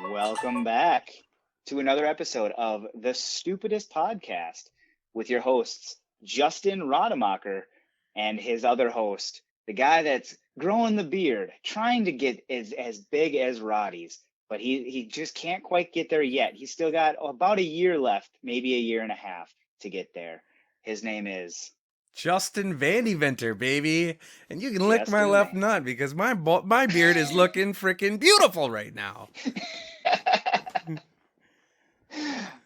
Welcome back to another episode of The Stupidest Podcast with your hosts, Justin Rademacher and his other host, the guy that's growing the beard, trying to get as big as Roddy's, but he just can't quite get there yet. He's still got about a year left, maybe a year and a half to get there. His name is Justin Vandeventer, baby. And you can lick my Justin left Van. nut because my beard is looking freaking beautiful right now.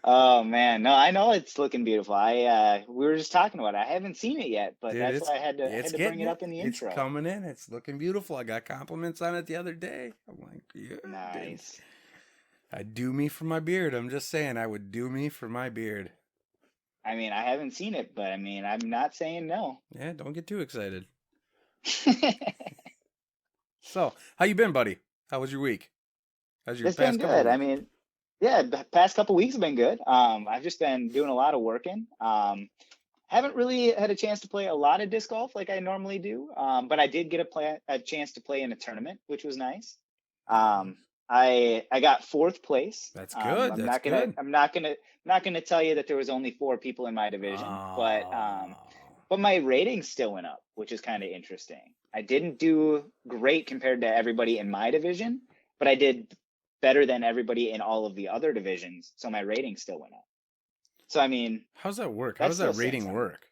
Oh man, no, I know it's looking beautiful. We were just talking about it. I haven't seen it yet, but Dude, that's why I it's had to bring getting it it. up in the It's intro. coming in. It's looking beautiful. I got compliments on it the other day. I'm like, yeah, dude. Nice. I'd do me for my beard. I'm just saying I would do me for my beard. I mean, I haven't seen it, but I mean, I'm not saying no. Yeah, don't get too excited. So, how you been, buddy? How was your week? How's your It's been past couple good. of I weeks? mean, yeah, the past couple weeks have been good. I've just been doing a lot of working. Haven't really had a chance to play a lot of disc golf like I normally do. But I did get a chance to play in a tournament, which was nice. Nice. Um, I got fourth place. That's good. That's good. I'm not gonna tell you that there was only four people in my division, Oh. but my rating still went up, which is kind of interesting. I didn't do great compared to everybody in my division, but I did better than everybody in all of the other divisions, so my rating still went up. So I mean, How's that work? How that's does still that saying rating something. work?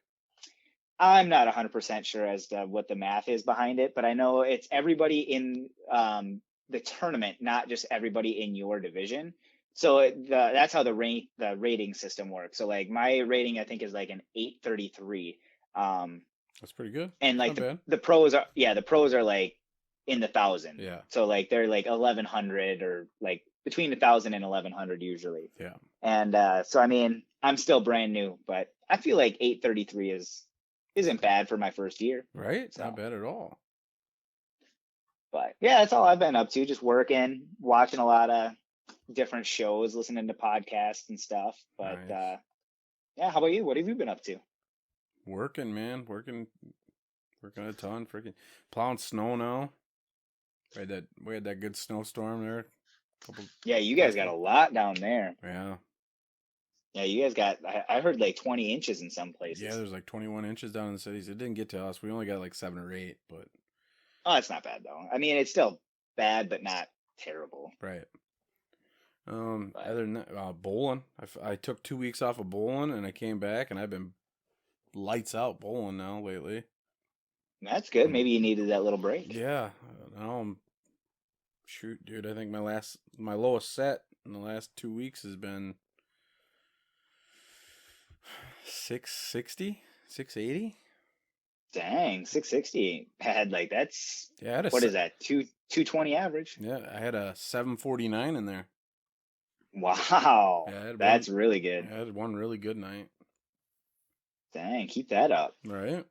I'm not 100% sure as to what the math is behind it, but I know it's everybody in the tournament, not just everybody in your division. So that's how the rating system works. So like my rating, I think is like an 833. Um, That's pretty good. and It's like not bad. the pros are like in the thousand. Yeah. So like they're like 1100 or like between 1,000 and 1100 usually. Yeah. And so I mean, I'm still brand new, but I feel like 833 isn't bad for my first year. Right? Not So, bad at all. but yeah, that's all I've been up to. Just working, watching a lot of different shows, listening to podcasts and stuff. But Nice. yeah, how about you? What have you been up to? Working, man. Working a ton. Freaking plowing snow now. We had that good snowstorm there. Couple Yeah, you guys got a lot down there. Yeah. Yeah, you guys got, I heard like 20 inches in some Yeah, places. there's like 21 inches down in the cities. It didn't get to us. We only got like 7 or 8, but Oh, it's not bad though. I mean, it's still bad, but not terrible. right. But Other than that, bowling. I took 2 weeks off of bowling and I came back and I've been lights out bowling now lately. that's good. Um, Maybe you needed that little break. Yeah. Now shoot, dude. I think my lowest set in the last 2 weeks has been 660, 680. Dang, 660 had like that's Yeah, I had a what is that? 220 average. yeah, I had a 749 in there. Wow. Yeah, That's really good. I had one really good night. Dang, keep that up. Right.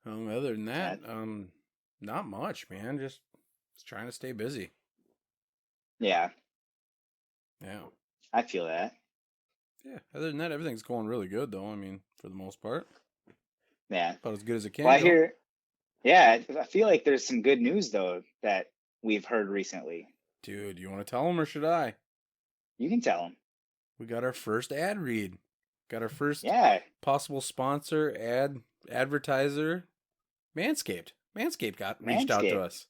Other than that, That not much, man. Just trying to stay busy. yeah, Yeah. I feel that. Yeah. Other than that, everything's going really good, though. I mean, for the most part, Yeah. about as good as it can Well, I go. hear yeah, I feel like there's some good news though that we've heard recently. Dude, you want to tell them or should I? You can tell them. We got our first ad read. Got our first Yeah, possible sponsor, advertiser, Manscaped. Manscaped got reached out to Manscaped. us.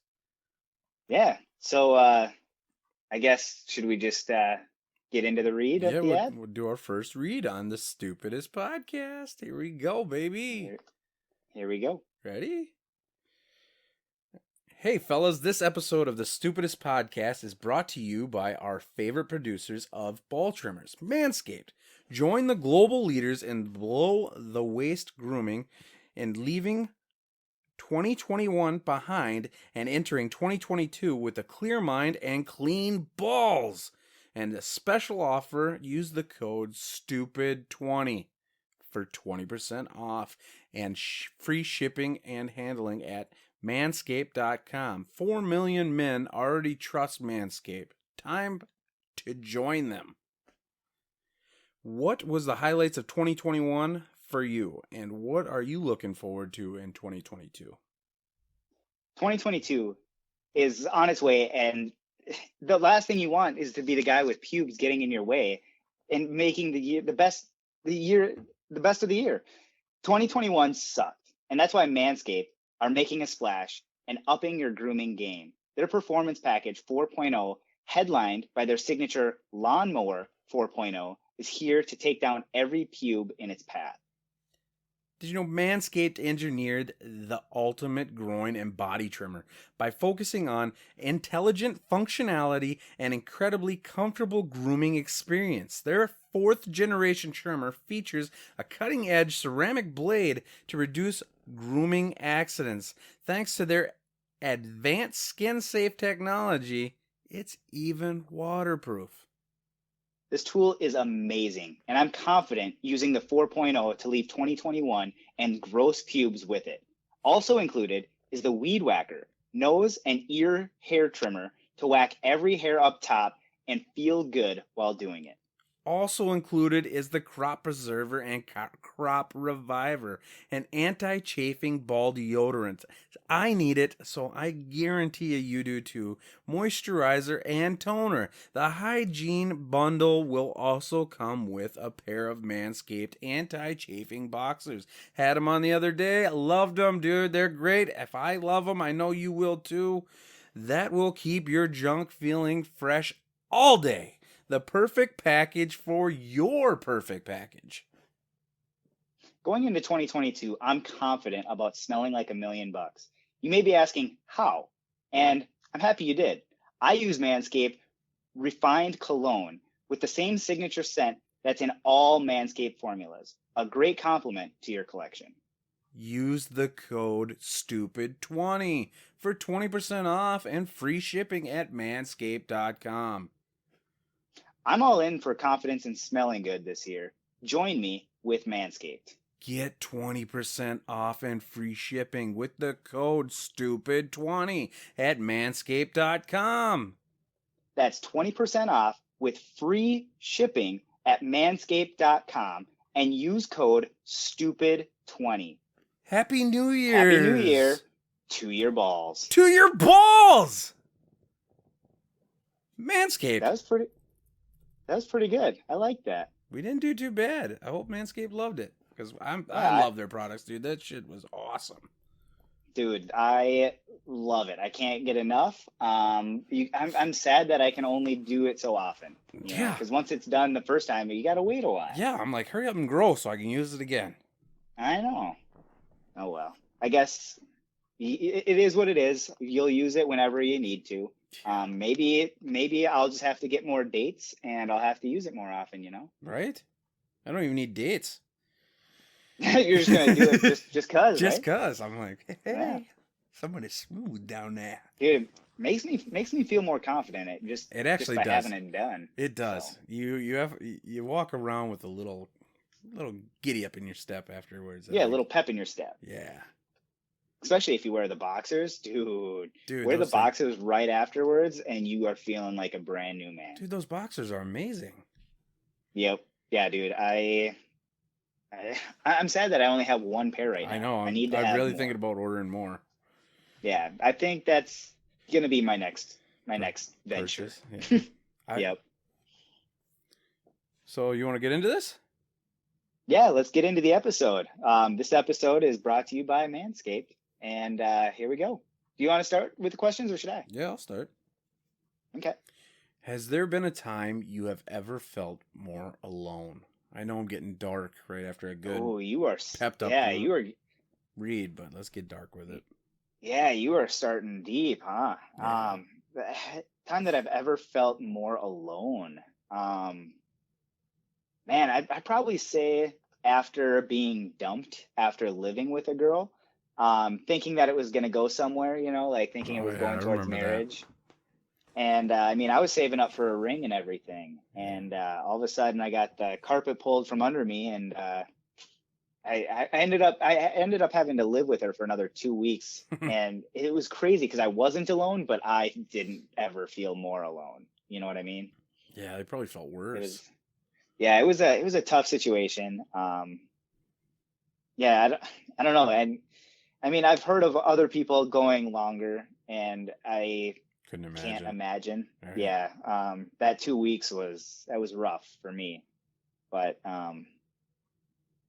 Yeah. So I guess should we just get into the read Yeah, of the ad? we'll do our first read on the stupidest podcast. Here we go, baby. Here we go. Ready? Hey, fellas, this episode of the Stupidest Podcast is brought to you by our favorite producers of ball trimmers, Manscaped. Join the global leaders in below the waist grooming and leaving 2021 behind and entering 2022 with a clear mind and clean balls. And a special offer, use the code STUPID20 for 20% off and free shipping and handling at manscaped.com. 4 million men already trust Manscaped. Time to join them. What was the highlights of 2021 for you, and what are you looking forward to in 2022? 2022 is on its way, and the last thing you want is to be the guy with pubes getting in your way and making the best of the year. 2021 sucked, and that's why Manscaped are making a splash and upping your grooming game. Their Performance Package 4.0, headlined by their signature Lawnmower 4.0, is here to take down every pube in its path. Did you know Manscaped engineered the ultimate groin and body trimmer by focusing on intelligent functionality and incredibly comfortable grooming experience? Their 4th generation trimmer features a cutting edge ceramic blade to reduce grooming accidents. Thanks to their advanced skin safe technology, it's even waterproof. This tool is amazing, and I'm confident using the 4.0 to leave 2021 and gross pubes with it. Also included is the Weed Whacker, nose and ear hair trimmer to whack every hair up top and feel good while doing it. Also included is the Crop Preserver and Crop Reviver, an anti-chafing ball deodorant. I need it, so I guarantee you do too. Moisturizer and toner. The hygiene bundle will also come with a pair of Manscaped anti-chafing boxers. Had them on the other day. Loved them, dude. They're great. If I love them, I know you will too. That will keep your junk feeling fresh all day. The perfect package for your perfect package. Going into 2022, I'm confident about smelling like $1,000,000. You may be asking, how? And I'm happy you did. I use Manscaped Refined Cologne with the same signature scent that's in all Manscaped formulas. A great compliment to your collection. Use the code STUPID20 for 20% off and free shipping at manscaped.com. I'm all in for confidence and smelling good this year. Join me with Manscaped. Get 20% off and free shipping with the code STUPID20 at manscaped.com. That's 20% off with free shipping at manscaped.com and use code STUPID20. Happy New Year! Happy New Year to your balls. To your balls! Manscaped. That was pretty good. I like that. We didn't do too bad. I hope Manscaped loved it because I love their products, dude. That shit was awesome. Dude, I love it. I can't get enough. I'm sad that I can only do it so often. Yeah. Because once it's done the first time, you got to wait a while. Yeah, I'm like, hurry up and grow so I can use it again. I know. Oh, well. I guess it is what it is. You'll use it whenever you need to. Maybe I'll just have to get more dates and I'll have to use it more often, Right? I don't even need dates. You're just gonna do it just cause. Just right? cause. I'm like, hey, yeah. Somebody's smooth down there. Dude, makes me feel more confident. It actually just by does. having it done. It does. So. You walk around with a little giddy up in your step afterwards. Yeah, a little pep in your step. Yeah. Especially if you wear the boxers, dude. Wear the boxers right afterwards, and you are feeling like a brand new man. Dude, those boxers are amazing. Yep. Yeah, dude. I'm sad that I only have one pair right now. I know. I'm really thinking about ordering more. Yeah, I think that's gonna be my next venture. Yeah. Yep. So you want to get into this? Yeah, let's get into the episode. This episode is brought to you by Manscaped. And here we go. Do you want to start with the questions or should I? Yeah, I'll start. Okay. Has there been a time you have ever felt more alone? I know I'm getting dark right after a good you are pepped up. Yeah, you are read, but let's get dark with it. Yeah, you are starting deep, huh? Yeah. Time that I've ever felt more alone. Man, I'd probably say after being dumped after living with a girl. Thinking that it was going to go somewhere, like thinking it was going towards marriage. That. And I was saving up for a ring and everything. And all of a sudden I got the carpet pulled from under me. And I ended up having to live with her for another 2 weeks. And it was crazy because I wasn't alone, but I didn't ever feel more alone. You know what I mean? Yeah, they probably felt worse. It was a tough situation. I don't know. And I've heard of other people going longer, and I Couldn't Can't imagine. imagine. All right. Yeah, that 2 weeks was rough for me. But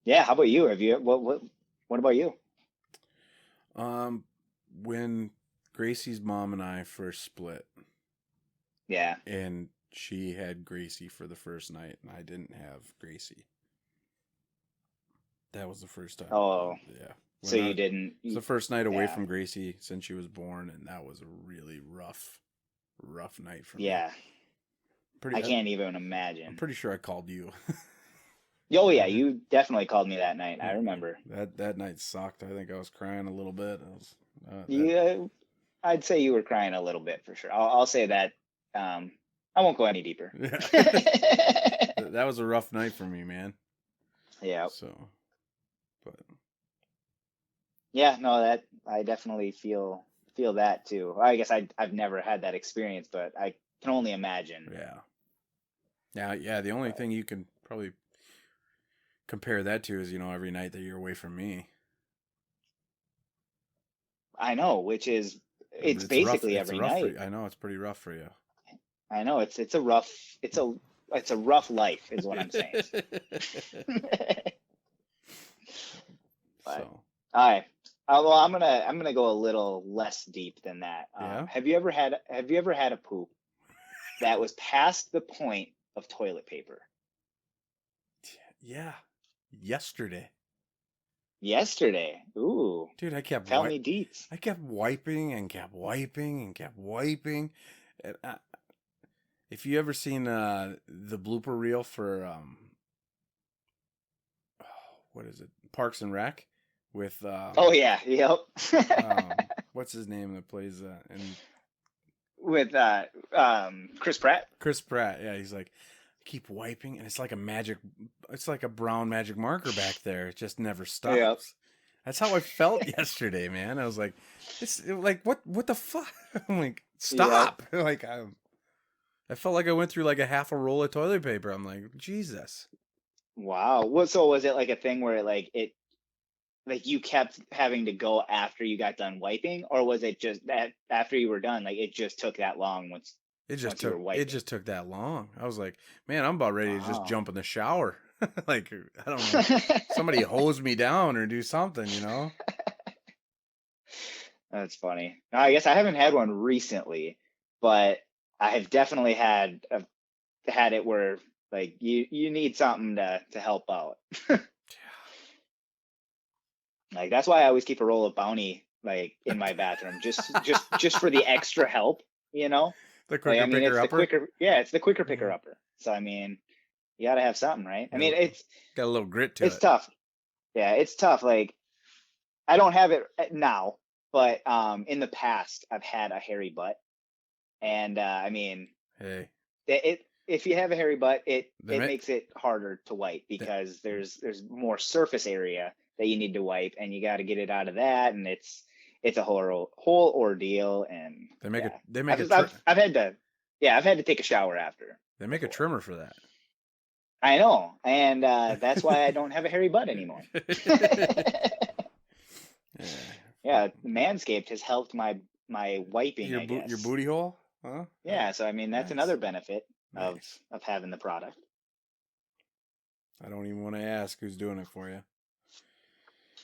yeah, how about you? Have you what about you? Um, when Gracie's mom and I first split, Yeah. and she had Gracie for the first night, and I didn't have Gracie. That was the first time. Oh, Yeah. so When I you didn't. It's the first night away Yeah. from Gracie since she was born, and that was a really rough night for me. Yeah. Pretty, I I'm, can't even I'm imagine. pretty sure I called you. Oh yeah, you definitely called me that night. I remember. That night sucked. I think I was crying a little bit. I was that Yeah, I'd say you were crying a little bit for sure. I'll say that. I won't go any deeper. yeah. That was a rough night for me, man. Yeah. So, but Yeah, no, that I definitely feel that too. I guess I've never had that experience, but I can only imagine. yeah. The only But thing you can probably compare that to is every night that you're away from me. I know, which is it's It's rough. basically It's every rough for night. you. I know it's pretty rough for you. I know it's a rough it's a it's a rough life is what I'm saying. But So all right. Well, I'm gonna go a little less deep than that. yeah, Have you ever had a poop that was past the point of toilet paper? yeah. Yesterday, Yesterday. Ooh, dude, tell me deets. I kept wiping and kept wiping and kept wiping. And if you ever seen the blooper reel for what is it, Parks and Rec, with Oh yeah, yep. what's his name that plays and With Chris Pratt. Chris Pratt. Yeah, he's like, keep wiping, and it's like a magic. It's like a brown magic marker back there. It just never Yep. stops. That's how I felt yesterday, man. I was like, this, like, what the fuck? I'm like, Yep. stop! Like, I felt like I went through like a half a roll of toilet paper. I'm like, Jesus. Wow. What? So was it like a thing where like you kept having to go after you got done wiping, or was it just that after you were done, like it just took that long once you were It wiping? just took that long. I was like, man, I'm about ready to just Wow. jump in the shower. Like, I don't know, somebody hose me down or do something. That's funny. No, I guess I haven't had one recently, but I have definitely had it where like you need something to help out. Like that's why I always keep a roll of Bounty like in my bathroom, just for the extra help, you know? The Like quicker I mean, picker upper. it's the quicker picker Yeah. upper. So I mean, you gotta have something, right? I Got mean, a, got a little grit to it's it. tough. Yeah, it's tough. Like I don't have it now, but in the past I've had a hairy butt, and I mean, Hey, it if you have a hairy butt, they it make makes it harder to wipe they, because there's more surface area that you need to wipe, and you got to get it out of that, and it's a whole ordeal, and they make a yeah, they make a I've had to I've had to take a shower after they make a before. trimmer for that. I know, and that's why I don't have a hairy butt anymore. Yeah. Yeah, Manscaped has helped my wiping, I Your guess. booty hole? Huh? Yeah, so I mean that's Nice. another benefit of Nice. having the product. I don't even want to ask who's doing it for you.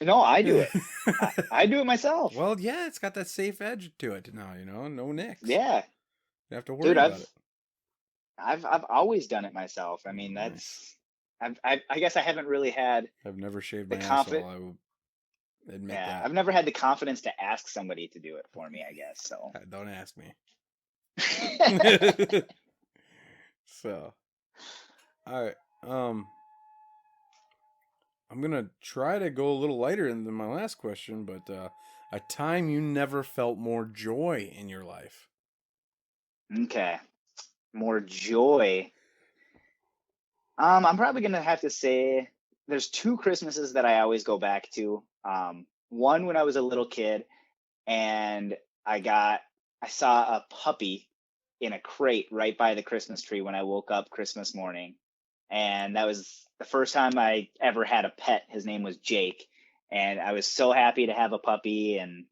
No, I do it. I do it myself. Well, yeah, it's got that safe edge to it now, no nicks. Yeah, You have to dude, worry about it. I've always done it myself. I mean, Nice. I guess I haven't really had I've never shaved the my asshole. confidence. I will admit Yeah, that. I've never had the confidence to ask somebody to do it for me, I guess. So, Don't ask me. So, all right. I'm gonna try to go a little lighter than my last question, but a time you never felt more joy in your life. okay, more joy. I'm probably gonna have to say there's two Christmases that I always go back to. One when I was a little kid, and I saw a puppy in a crate right by the Christmas tree when I woke up Christmas morning. And that was the first time I ever had a pet. His name was Jake, and I was so happy to have a puppy. And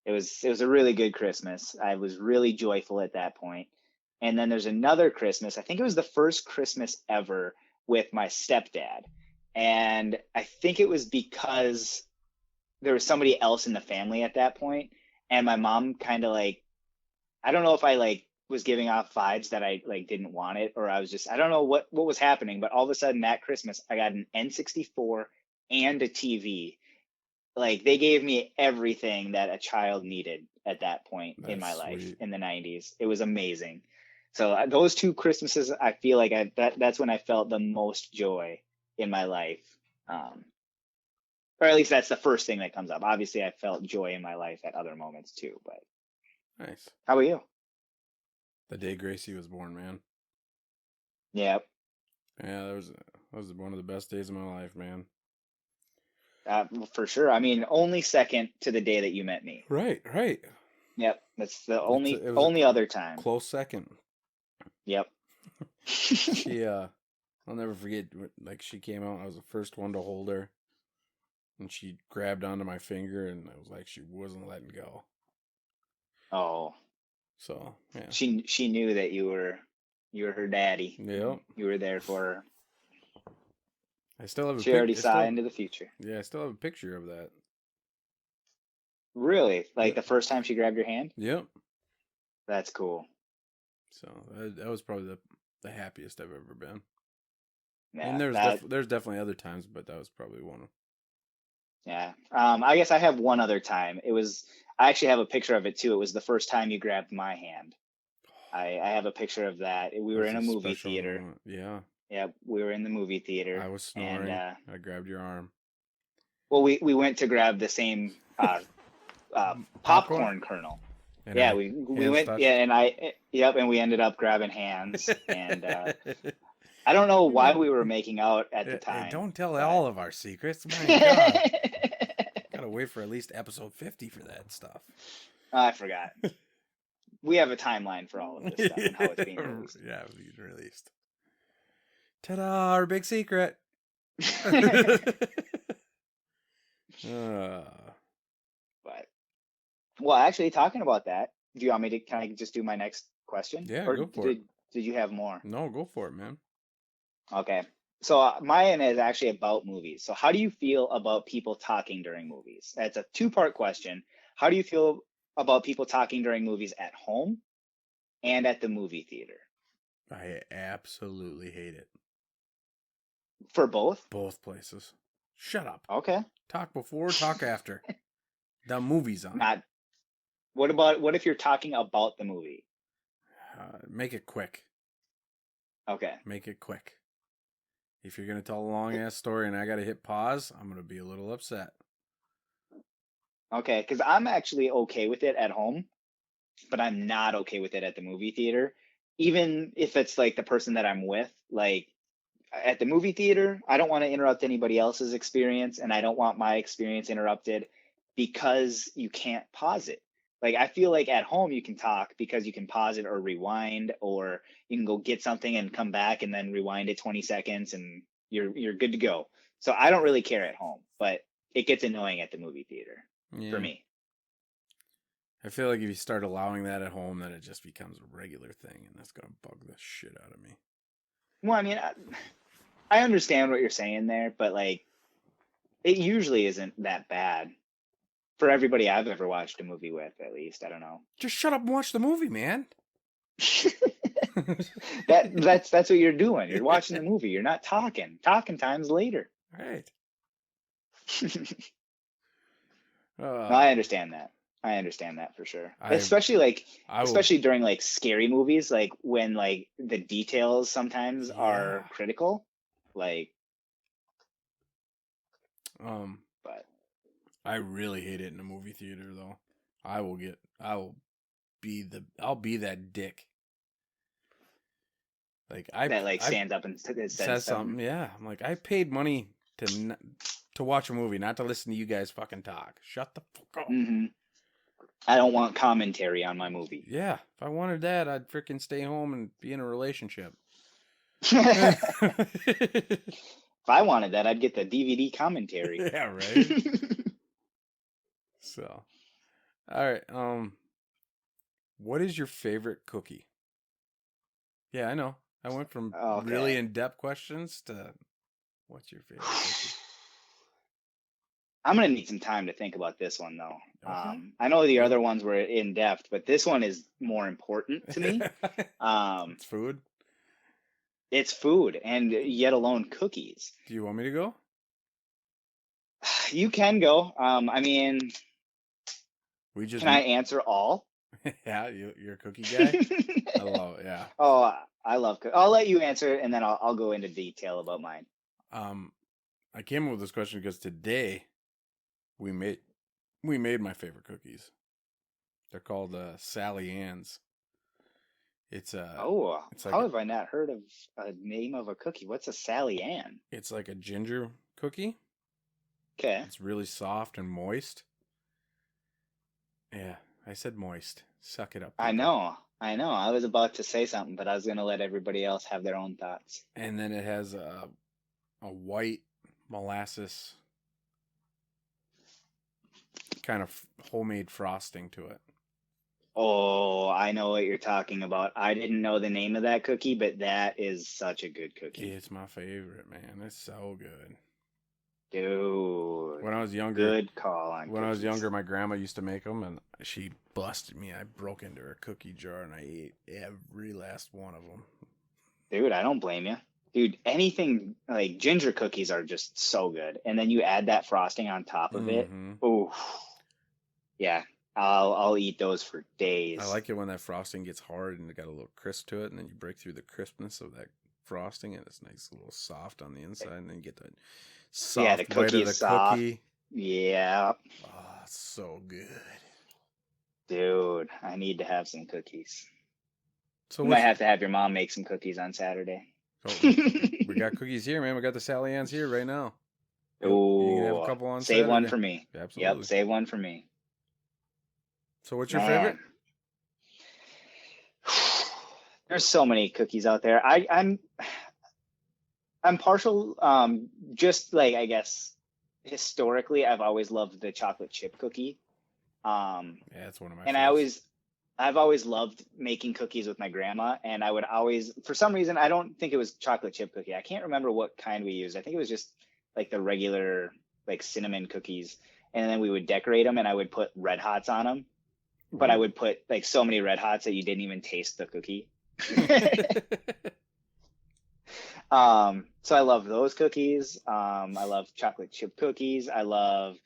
It was a really good Christmas. I was really joyful at that point. And then there's another Christmas. I think it was the first Christmas ever with my stepdad. And I think it was because there was somebody else in the family at that point, and my mom kind of like, I don't know if I like was giving off vibes that I like didn't want it, or I was just, I don't know what was happening, but all of a sudden that Christmas I got an N64 and a TV. Like they gave me everything that a child needed at that point in my That's life sweet. in the 90s. It was amazing. So those two Christmases, I feel like that's when I felt the most joy in my life. Or at least that's the first thing that comes up. Obviously, I felt joy in my life at other moments too. But Nice. how about you? The day Gracie was born, man. Yeah, Yeah, that was one of the best days of my life, man. for sure. I mean, only second to the day that you met me. Right. Yep, that's the It was only other time. close second. Yep. She I'll never forget, like she came out, I was the first one to hold her, and she grabbed onto my finger, and it was like she wasn't letting go. Oh, So yeah. she knew that you were her daddy. Yep. You were there for her. I still have a She already saw into the future. Yeah, I still have a picture of that. Really? Like Yep. the first time she grabbed your hand? Yep. That's cool. So that was probably the happiest I've ever been. Yeah, And there's definitely other times, but that was probably one of. Yeah. I guess I have one other time. I actually have a picture of it too. It was the first time you grabbed my hand. I have a picture of that. We were in a movie theater. Moment. Yeah. Yeah, we were in the movie theater. I was snoring. And I grabbed your arm. well, we went to grab the same popcorn kernel. And Yeah, we went. touched. Yeah, and and we ended up grabbing hands. And I don't know why we were making out at the time. Hey, don't tell all of our secrets. My God. Gotta wait for at least episode 50 for that stuff. I forgot. We have a timeline for all of this stuff and how it's being released. Yeah, it's being released. Ta-da! Our big secret. But well, actually, talking about that, do you want me to? Can I just do my next question? Yeah, or go for it. Did you have more? No, go for it, man. Okay. So mine is actually about movies. So how do you feel about people talking during movies? That's a two-part question. How do you feel about people talking during movies at home and at the movie theater? I absolutely hate it. For both? Both places. Shut up. Okay. Talk before, talk after. The movie's on. What if you're talking about the movie? Make it quick. Okay. Make it quick. If you're going to tell a long ass story and I got to hit pause, I'm going to be a little upset. Okay, because I'm actually okay with it at home, but I'm not okay with it at the movie theater. Even if it's like the person that I'm with, like at the movie theater, I don't want to interrupt anybody else's experience, and I don't want my experience interrupted because you can't pause it. Like I feel like at home you can talk because you can pause it or rewind, or you can go get something and come back and then rewind it 20 seconds and you're good to go. So I don't really care at home, but it gets annoying at the movie theater for me. I feel like if you start allowing that at home, then it just becomes a regular thing, and that's going to bug the shit out of me. Well, I mean, I understand what you're saying there, but like it usually isn't that bad. For everybody I've ever watched a movie with, at least. I don't know. Just shut up and watch the movie, man. That's what you're doing. You're watching the movie. You're not talking. Talking time's later. Right. No, I understand that. I understand that for sure. Especially during like scary movies, like when like the details sometimes are critical. Like but I really hate it in a movie theater though. I'll be that dick. Like stands up and says something. Yeah, I'm like, I paid money to watch a movie, not to listen to you guys fucking talk. Shut the fuck up. Mm-hmm. I don't want commentary on my movie. Yeah, if I wanted that, I'd freaking stay home and be in a relationship. If I wanted that, I'd get the DVD commentary. Yeah, right. So, All right. What is your favorite cookie? Yeah, I know. I went from really Okay. in-depth questions to what's your favorite cookie? I'm gonna need some time to think about this one though. Okay. I know the Well, other ones were in depth, but this one is more important to me. Um, it's food. it's food, and yet alone cookies. Do you want me to go? You can go. I mean, We just can I answer all? yeah, you're a cookie guy. I love it. Yeah. Oh, I love. I'll let you answer, and then I'll go into detail about mine. Um, I came up with this question because today we made my favorite cookies. They're called Sally Ann's. Oh, It's how like have I not heard of a name of a cookie? What's a Sally Ann? it's like a ginger cookie. Okay. It's really soft and moist. Yeah, I said moist. Suck it up, I people. know. I know. I was about to say something, but I was gonna let everybody else have their own thoughts. And then it has a white molasses kind of homemade frosting to it. Oh, I know what you're talking about. I didn't know the name of that cookie, but that is such a good cookie. It's my favorite, man. It's so good. Dude, When I was younger, good call on cookies. my grandma used to make them, and she busted me. I broke into her cookie jar, and I ate every last one of them. Dude, I don't blame you. Dude, anything like ginger cookies are just so good. And then you add that frosting on top of it. Mm-hmm. Oh, yeah. I'll eat those for days. I like it when that frosting gets hard and it got a little crisp to it, and then you break through the crispness of that frosting, and it's nice, a little soft on the inside, and then you get that Yeah, the soft bite cookie of the is soft. cookie. Yeah. Oh, it's so good. Dude, I need to have some cookies. So We might have to have your mom make some cookies on Saturday. we got cookies here, man. We got the Sally Ann's here right now. You can have a Oh, couple on save one Saturday. for me. Absolutely. Yep, save one for me. So what's your Man. favorite? There's so many cookies out there. I'm partial, just like I guess historically, I've always loved the chocolate chip cookie. Yeah, it's one of my And favorites. I've always loved making cookies with my grandma, and I would always, for some reason, I don't think it was chocolate chip cookie. I can't remember what kind we used. I think it was just like the regular like cinnamon cookies, and then we would decorate them, and I would put Red Hots on them, but I would put like so many Red Hots that you didn't even taste the cookie. So I love those cookies. I love chocolate chip cookies. I love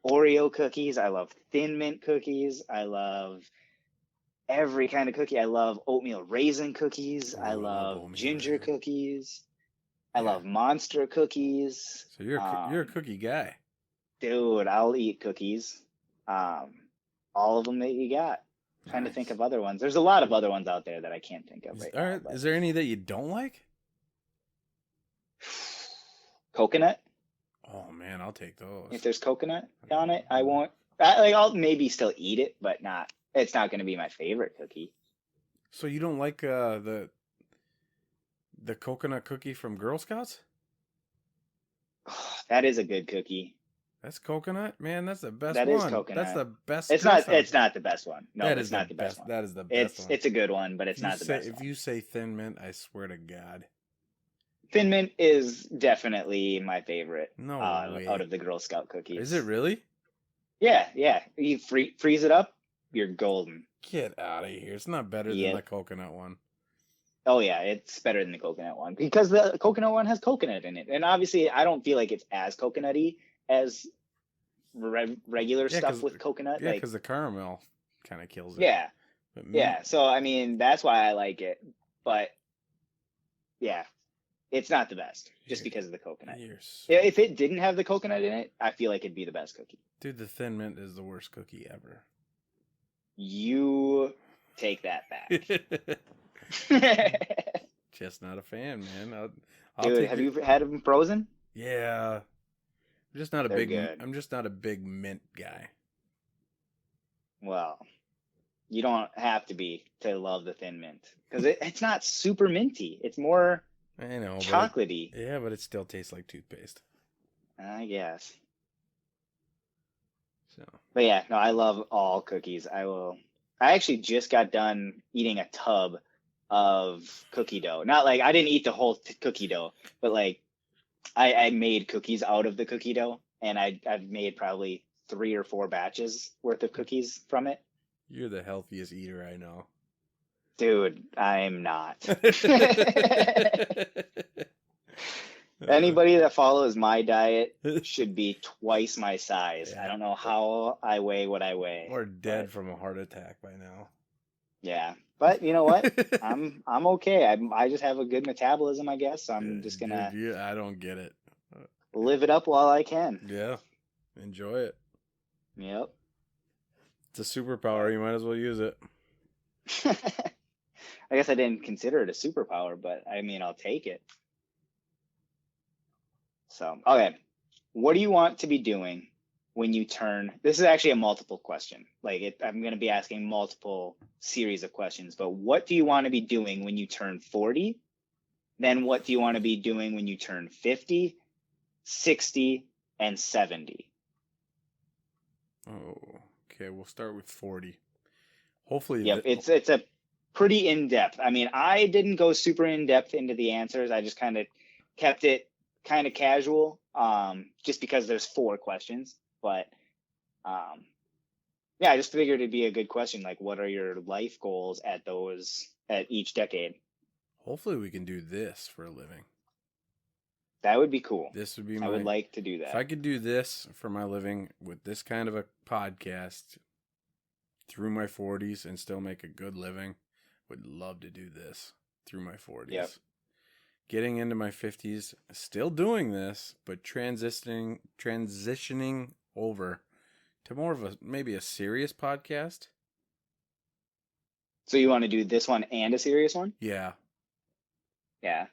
Oreo cookies. I love Thin Mint cookies. I love every kind of cookie. I love oatmeal raisin cookies. Ooh, I I love love oatmeal ginger raisin. cookies. I Yeah. love monster cookies. So you're a cookie guy. Dude, I'll eat cookies. All of them that you got. Trying to think Nice. of other ones. There's a lot of other ones out there that I can't think of right All now. right. But Is there any that you don't like? coconut. Oh man, I'll take those. If there's coconut on it, I won't. I'll maybe still eat it, but not. It's not going to be my favorite cookie. So you don't like the coconut cookie from Girl Scouts? That is a good cookie. That's coconut, man. That's the best That one. is coconut. That's the best. It's not. It's not the best one. No, That it's is not the best one. That is the best one. It's a good one, but it's not the best If one. you say Thin Mint, I swear to God. Thin Mint is definitely my favorite. No way. Out of the Girl Scout cookies. Is it really? Yeah, yeah. You freeze it up, you're golden. Get out of here! It's not better than the coconut one. Oh yeah, it's better than the coconut one because the coconut one has coconut in it, and obviously I don't feel like it's as coconutty as regular stuff with coconut. Yeah, because the caramel kind of kills it. Yeah, yeah. So I mean, that's why I like it. But yeah, it's not the best just because of the coconut. Yeah, if it didn't have the coconut in it, I feel like it'd be the best cookie. Dude, the Thin Mint is the worst cookie ever. You take that back. Just not a fan, man. Dude, have you had them frozen? Yeah. I'm just not a good. I'm just not a big mint guy. Well, you don't have to be to love the Thin Mint because it's not super minty. It's more chocolatey. But it still tastes like toothpaste. I guess. But yeah, no, I love all cookies. I actually just got done eating a tub of cookie dough. Not like I didn't eat the whole cookie dough, but like I made cookies out of the cookie dough, and I've made probably 3 or 4 batches worth of cookies from it. You're the healthiest eater I know. Dude, I'm not. Anybody that follows my diet should be twice my size. Yeah. I don't know how I weigh what I weigh. Or dead from a heart attack by now. Yeah, but you know what? I'm okay. I just have a good metabolism, I guess. So I'm just gonna Dude, I don't get it. live it up while I can. Yeah, enjoy it. Yep. It's a superpower. You might as well use it. I guess I didn't consider it a superpower, but I mean, I'll take it. So, okay. What do you want to be doing when you turn? This is actually a multiple question. I'm going to be asking multiple series of questions, but what do you want to be doing when you turn 40? Then what do you want to be doing when you turn 50, 60, and 70? Oh, okay. We'll start with 40. Hopefully. Yep, it's a pretty in-depth. I mean, I didn't go super in-depth into the answers. I just kind of kept it kind of casual, just because there's 4 questions. But yeah, I just figured it'd be a good question. Like, what are your life goals at each decade? Hopefully we can do this for a living. That would be cool. This would be I would like to do that. If I could do this for my living with this kind of a podcast through my 40s and still make a good living, would love to do this through my 40s. Yep. Getting into my 50s, still doing this, but transitioning over to more of maybe a serious podcast. So you want to do this one and a serious one? Yeah. Yeah.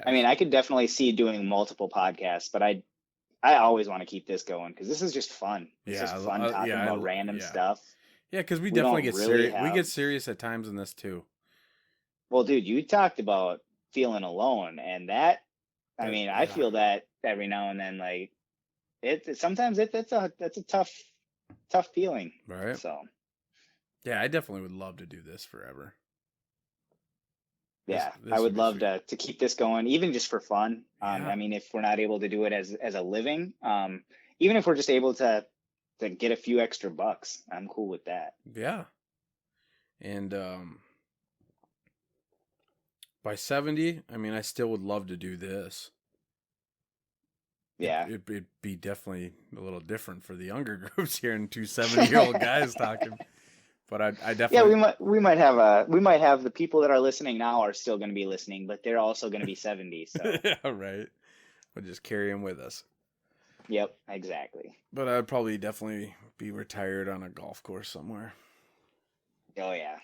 I mean, I could definitely see doing multiple podcasts, but I always want to keep this going because this is just fun. It's just fun talking about random stuff. Yeah, because we definitely get serious. We get serious at times in this too. Well, dude, you talked about feeling alone, and that, I mean, I feel that every now and then. Like, sometimes that's a tough feeling. Right. So. Yeah, I definitely would love to do this forever. Yeah, I would love to keep this going, even just for fun. Yeah. I mean, if we're not able to do it as a living, even if we're just able to get a few extra bucks, I'm cool with that. Yeah. And by 70, I mean, I still would love to do this. Yeah. It'd be definitely a little different for the younger groups here and 2 70-year-old guys talking. But I definitely we might have the people that are listening now are still going to be listening, but they're also going to be 70. So yeah, right. We'll just carry them with us. Yep, exactly. But I'd probably definitely be retired on a golf course somewhere. Oh yeah,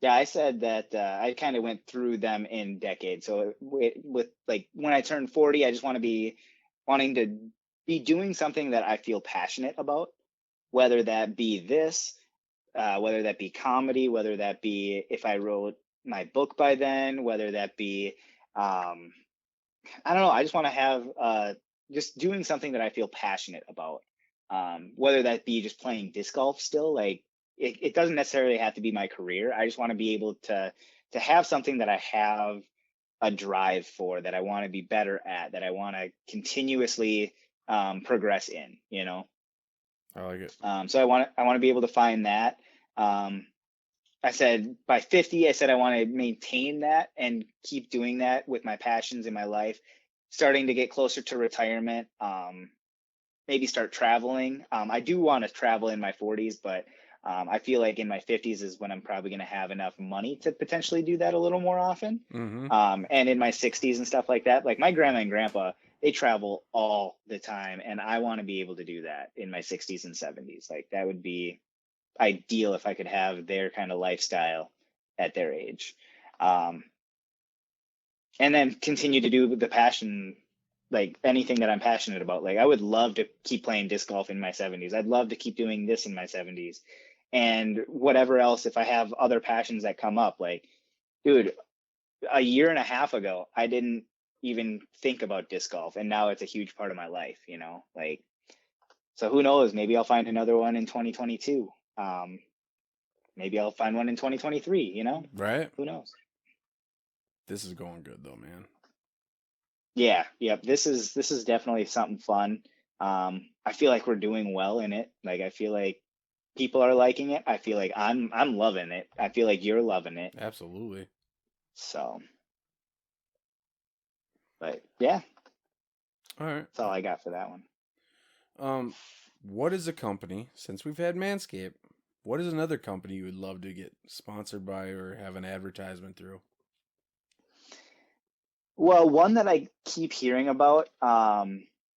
yeah. I said that I kind of went through them in decades. So with like when I turn 40, I just want to be wanting to be doing something that I feel passionate about, whether that be this. Whether that be comedy, whether that be if I wrote my book by then, whether that be, I don't know. I just want to have just doing something that I feel passionate about. Whether that be just playing disc golf still, like it doesn't necessarily have to be my career. I just want to be able to have something that I have a drive for, that I want to be better at, that I want to continuously progress in, you know? I like it. So I want to be able to find that. I said by 50, I said I want to maintain that and keep doing that with my passions in my life. Starting to get closer to retirement, maybe start traveling. I do want to travel in my 40s, but I feel like in my 50s is when I'm probably going to have enough money to potentially do that a little more often. Mm-hmm. And in my 60s and stuff like that, like my grandma and grandpa, they travel all the time, and I want to be able to do that in my 60s and 70s. Like that would be ideal if I could have their kind of lifestyle at their age. And then continue to do the passion, like anything that I'm passionate about. Like I would love to keep playing disc golf in my 70s. I'd love to keep doing this in my 70s. And whatever else, if I have other passions that come up, like, dude, a year and a half ago, I didn't even think about disc golf, and now it's a huge part of my life, you know? Like So who knows? Maybe I'll find another one in 2022. Maybe I'll find one in 2023. You know, Right? who knows? This is going good though, man. Yeah, yep. This is definitely something fun. I feel like we're doing well in it. Like I feel like people are liking it. I feel like I'm loving it. I feel like you're loving it. Absolutely. So, but yeah, All right. that's all I got for that one. What is a company, since we've had Manscaped, what is another company you would love to get sponsored by or have an advertisement through? Well, one that I keep hearing about,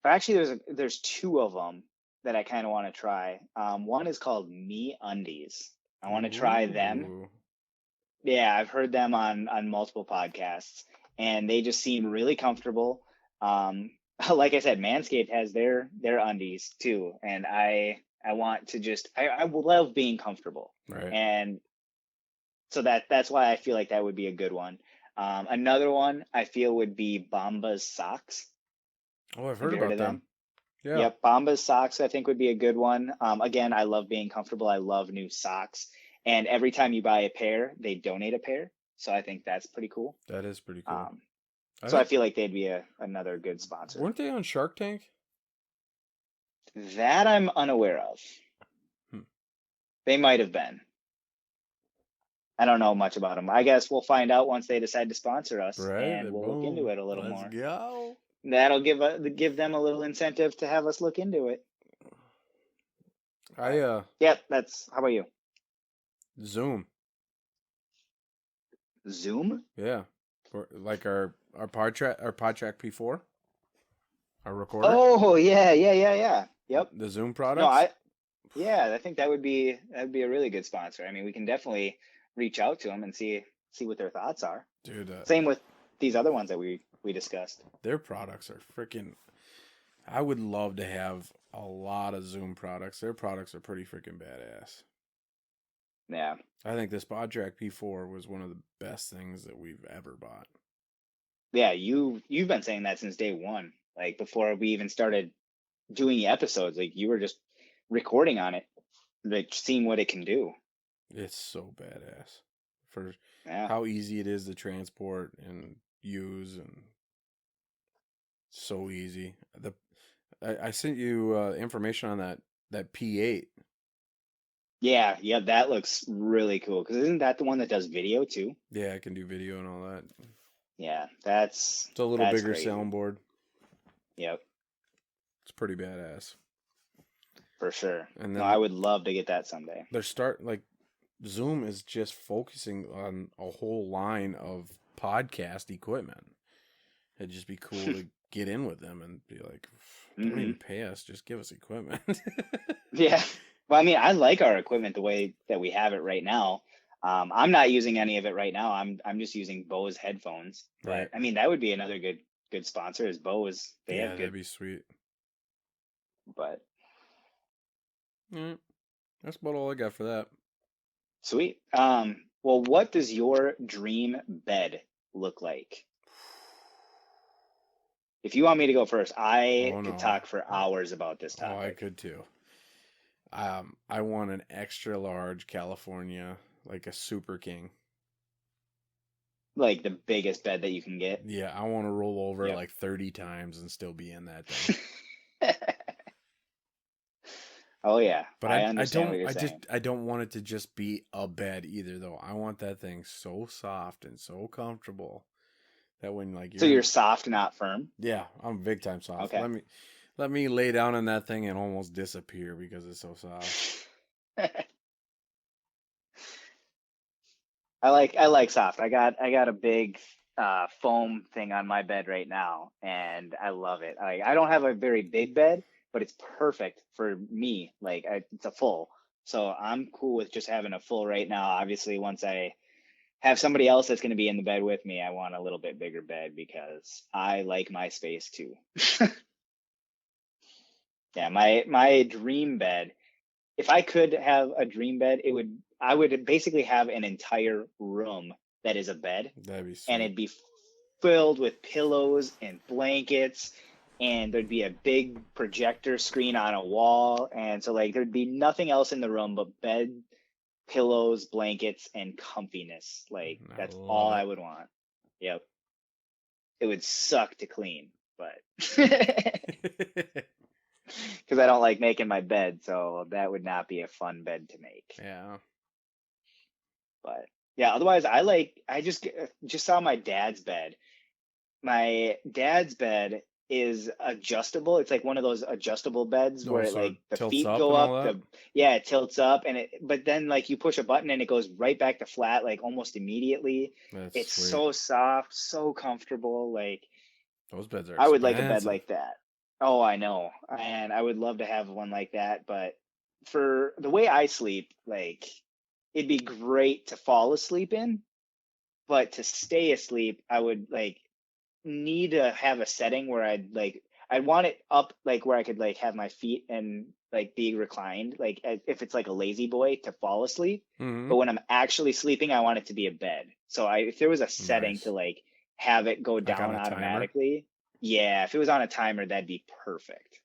actually there's two of them that I kind of want to try. One is called Me Undies. I want to try them. Ooh. Yeah, I've heard them on multiple podcasts, and they just seem really comfortable. Like I said, Manscaped has their undies too, and I want to just I love being comfortable, Right. and so that's why I feel like that would be a good one. Another one I feel would be Bombas socks. Oh, I've Have heard you heard about of them. them? Yeah. Yep, Bombas socks I think would be a good one. Again, I love being comfortable. I love new socks, and every time you buy a pair, they donate a pair. So I think that's pretty cool. That is pretty cool. So I feel like they'd be another good sponsor. Weren't they on Shark Tank? That I'm unaware of. They might have been. I don't know much about them. I guess we'll find out once they decide to sponsor us, Right. and we'll look into it a little Let's more. go. That'll give them a little incentive to have us look into it. Yep, that's. How about you? Zoom. Zoom? Yeah. Like our PodTrack P4. Our recorder. Oh yeah. Yep. The Zoom products. No, I think that'd be a really good sponsor. I mean, we can definitely reach out to them and see what their thoughts are. Dude. Same with these other ones that we discussed. Their products are freaking. I would love to have a lot of Zoom products. Their products are pretty freaking badass. Yeah. I think this PodTrack P4 was one of the best things that we've ever bought. Yeah, you've been saying that since day one. Like before we even started doing the episodes, like you were just recording on it, like seeing what it can do. It's so badass for Yeah. how easy it is to transport and use, and so easy. I sent you information on that P8. Yeah, that looks really cool. Because isn't that the one that does video too? Yeah, I can do video and all that. Yeah, it's a little bigger crazy. soundboard. Yep. It's pretty badass. For sure. And no, then I would love to get that someday. Zoom is just focusing on a whole line of podcast equipment. It'd just be cool to get in with them and be like, don't even pay us, just give us equipment. Yeah. Well, I mean, I like our equipment the way that we have it right now. I'm not using any of it right now. I'm just using Bose headphones. But Right. I mean, that would be another good sponsor is Bose. They have good. That'd be sweet. But that's about all I got for that. Sweet. Well, what does your dream bed look like? If you want me to go first, I could talk for hours about this topic. Oh, I could too. I want an extra large California, like a Super King. Like the biggest bed that you can get. Yeah, I want to roll over like 30 times and still be in that thing. Oh yeah, but I understand what you're saying. I don't want it to just be a bed either, though. I want that thing so soft and so comfortable that when so you're soft, not firm. Yeah, I'm big time soft. Okay. Let me lay down in that thing and almost disappear because it's so soft. I like soft. I got a big foam thing on my bed right now, and I love it. I don't have a very big bed, but it's perfect for me. Like it's a full, so I'm cool with just having a full right now. Obviously, once I have somebody else that's going to be in the bed with me, I want a little bit bigger bed because I like my space too. Yeah, my dream bed. If I could have a dream bed, I would basically have an entire room that is a bed. That'd be sweet. And it'd be filled with pillows and blankets and there'd be a big projector screen on a wall, and so like there'd be nothing else in the room but bed, pillows, blankets, and comfiness. Like I that's love all I it. would want. Yep. It would suck to clean, but because I don't like making my bed, so that would not be a fun bed to make. Yeah. But yeah, otherwise I just saw my dad's bed. My dad's bed is adjustable. It's like one of those adjustable beds Oh, where so it like the tilts feet up go and all up, that? yeah, it tilts up and but then like you push a button and it goes right back to flat like almost immediately. That's It's sweet. so soft, so comfortable. Like Those beds are I would like a bed expensive. like that. Oh, I know. And I would love to have one like that, but for the way I sleep, like it'd be great to fall asleep in, but to stay asleep, I would like need to have a setting where I'd want it up like where I could like have my feet and like be reclined, like if it's like a lazy boy to fall asleep. Mm-hmm. But when I'm actually sleeping, I want it to be a bed. So if there was a setting to Nice. like have it go Like on down a timer? automatically, yeah, if it was on a timer, that'd be perfect.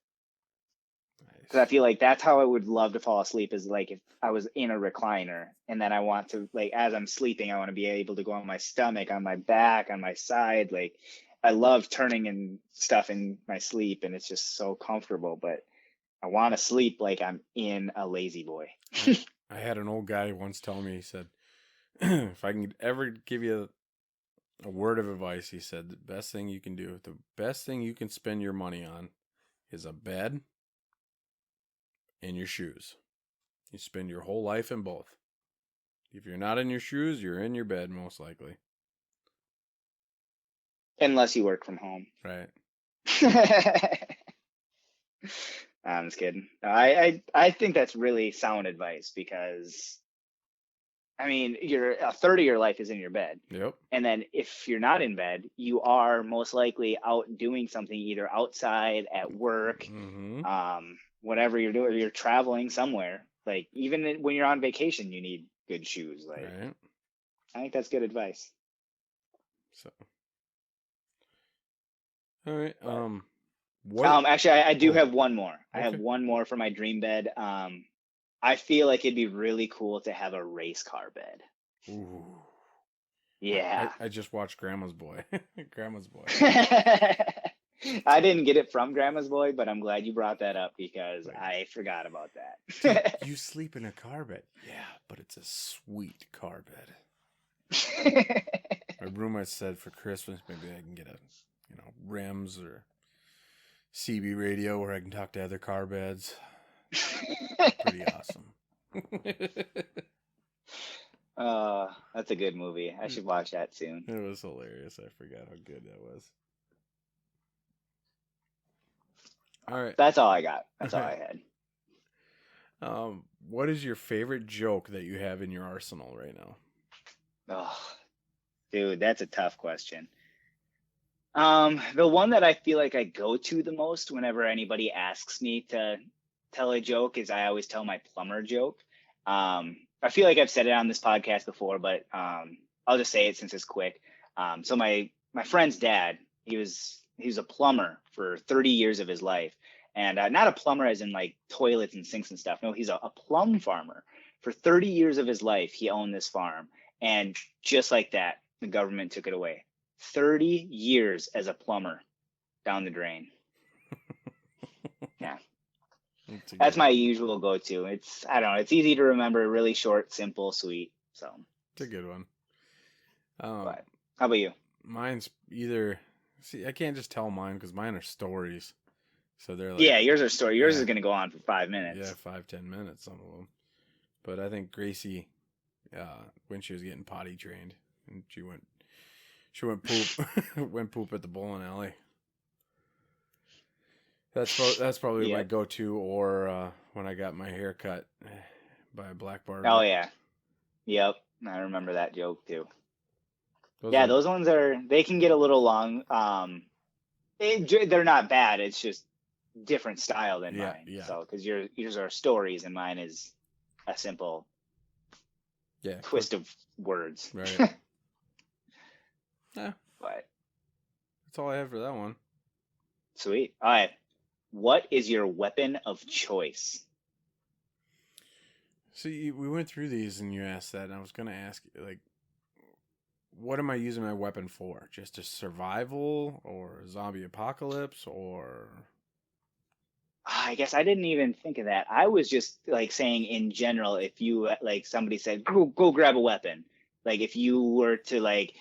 Because I Nice. feel like that's how I would love to fall asleep is like if I was in a recliner and then I want to like as I'm sleeping, I want to be able to go on my stomach, on my back, on my side. Like I love turning and stuff in my sleep and it's just so comfortable, but I want to sleep like I'm in a lazy boy. I had an old guy once tell me, he said, if I can ever give you a word of advice, he said, the best thing you can spend your money on is a bed and your shoes. You spend your whole life in both. If you're not in your shoes, you're in your bed, most likely. Unless you work from home. Right. I'm just kidding. No, I think that's really sound advice because I mean, a third of your life is in your bed. Yep. And then if you're not in bed, you are most likely out doing something either outside, at work, Mm-hmm. whatever you're doing, you're traveling somewhere. Like even when you're on vacation, you need good shoes. Like Right. I think that's good advice. So, all right. But What? actually, I do Oh, have one more. I have okay. one more for my dream bed. I feel like it'd be really cool to have a race car bed. Ooh. Yeah. I just watched Grandma's Boy. Grandma's Boy. I didn't get it from Grandma's Boy, but I'm glad you brought that up because Like, I forgot about dude, that. you sleep in a car bed. Yeah, but it's a sweet car bed. My roommate said for Christmas maybe I can get a, Rims or CB radio where I can talk to other car beds. Pretty awesome. That's a good movie. I should watch that soon. It was hilarious. I forgot how good that was. All right. That's all I got. All That's all right. I had. What is your favorite joke that you have in your arsenal right now? Oh, dude, that's a tough question. The one that I feel like I go to the most whenever anybody asks me to tell a joke is I always tell my plumber joke. I feel like I've said it on this podcast before, but I'll just say it since it's quick. So my friend's dad, he was a plumber for 30 years of his life, and not a plumber as in like toilets and sinks and stuff. No, he's a plum farmer. For 30 years of his life, he owned this farm, and just like that, the government took it away. 30 years as a plumber down the drain. Yeah. That's my usual go-to. I don't know, it's easy to remember, really short, simple, sweet. So, It's a good one. but how about you? Mine's either. See, I can't just tell mine because mine are stories. So they're like, Yeah, yours are story. Yours yeah, is going to go on for 5 minutes. 5-10 minutes, some of them. But I think Gracie, when she was getting potty trained, and she went poop, went poop at the bowling alley. That's probably my Yep. go-to, or when I got my hair cut by a black Oh barber. yeah. Yep. I remember that joke too. Those Yeah, are those ones they can get a little long. They're not bad. It's just different style than mine. yeah. So, because yours are stories and mine is a simple twist of words. Right. Yeah. But That's all I have for that one. Sweet. All right. What is your weapon of choice? See, we went through these and you asked that, and I was going to ask you, like, what am I using my weapon for? Just a survival or a zombie apocalypse or. I guess I didn't even think of that. I was just like saying in general, if you like somebody said, go grab a weapon. Like if you were to like,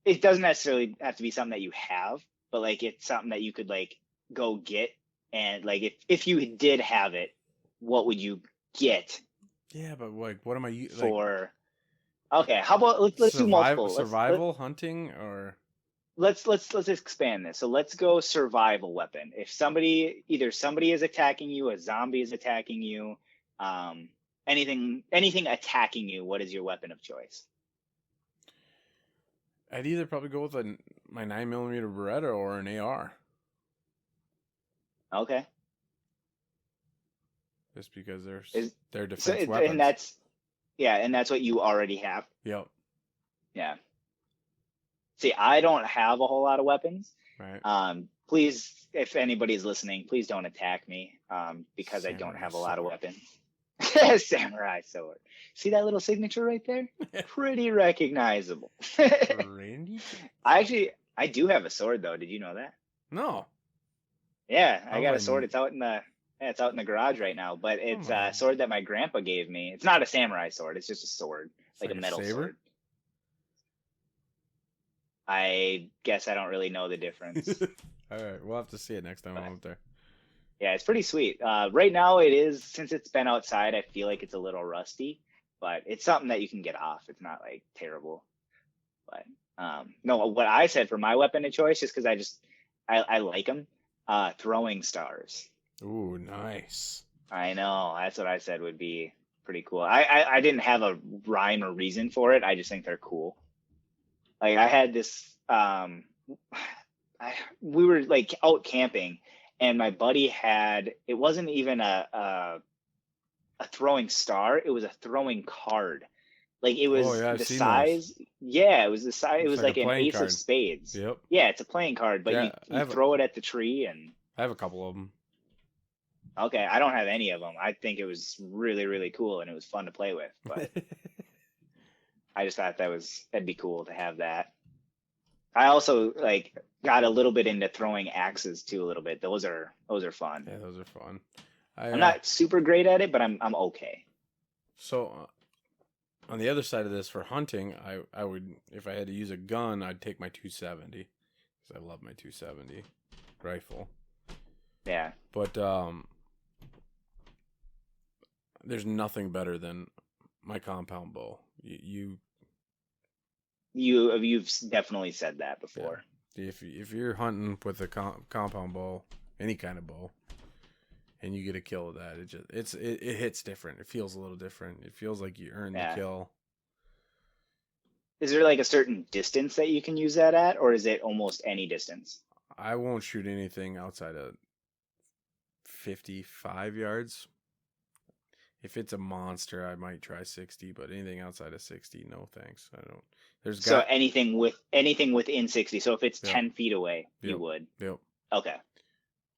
it doesn't necessarily have to be something that you have, but like it's something that you could like go get. And like if you did have it, what would you get Yeah, but like, what am I like for? Okay, how about let's do multiple. survival hunting or Let's expand this. So let's go survival weapon. If either somebody is attacking you, a zombie is attacking you, anything attacking you, what is your weapon of choice? I'd either probably go with my 9mm Beretta or an AR. Okay. Just because they're defense weapons. And that's what you already have. Yep. Yeah. See, I don't have a whole lot of weapons. Right. Please, if anybody's listening, please don't attack me. Because Samurai I don't have a lot of weapons. Samurai sword. See that little signature right there? Pretty recognizable. I do have a sword though. Did you know that? No. Yeah, I got a sword. It's out in the garage right now. But it's a sword that my grandpa gave me. It's not a samurai sword. It's just a sword, like a metal sword. I guess I don't really know the difference. All right, we'll have to see it next time I'm up there. Yeah, it's pretty sweet. Right now it is, since it's been outside, I feel like it's a little rusty, but it's something that you can get off. It's not like terrible. But no, what I said for my weapon of choice, just because I like them, throwing stars. Ooh, nice. I know. That's what I said would be pretty cool. I didn't have a rhyme or reason for it. I just think they're cool. Like I had this, we were like out camping, and my buddy had, it wasn't even a throwing star, it was a throwing card. Like it was the size. Those. Yeah, it was the size. It was like an ace of spades. Yep. Yeah, it's a playing card, but you throw it at the tree and. I have a couple of them. Okay, I don't have any of them. I think it was really, really cool and it was fun to play with, but I just thought that'd be cool to have that. I also like got a little bit into throwing axes too a little bit. Those are fun. Yeah, those are fun. I'm not super great at it, but I'm okay. So on the other side of this, for hunting, I would, if I had to use a gun, I'd take my 270 because I love my 270 rifle. Yeah. But there's nothing better than my compound bow. You've definitely said that before. Yeah. If you're hunting with a compound bow, any kind of bow, and you get a kill with that, it hits different. It feels a little different. It feels like you earned the kill. Is there like a certain distance that you can use that at, or is it almost any distance? I won't shoot anything outside of 55 yards. If it's a monster, I might try 60, but anything outside of 60, no thanks. I don't. Anything within 60. So if it's 10 feet away, you would. Yep. Okay.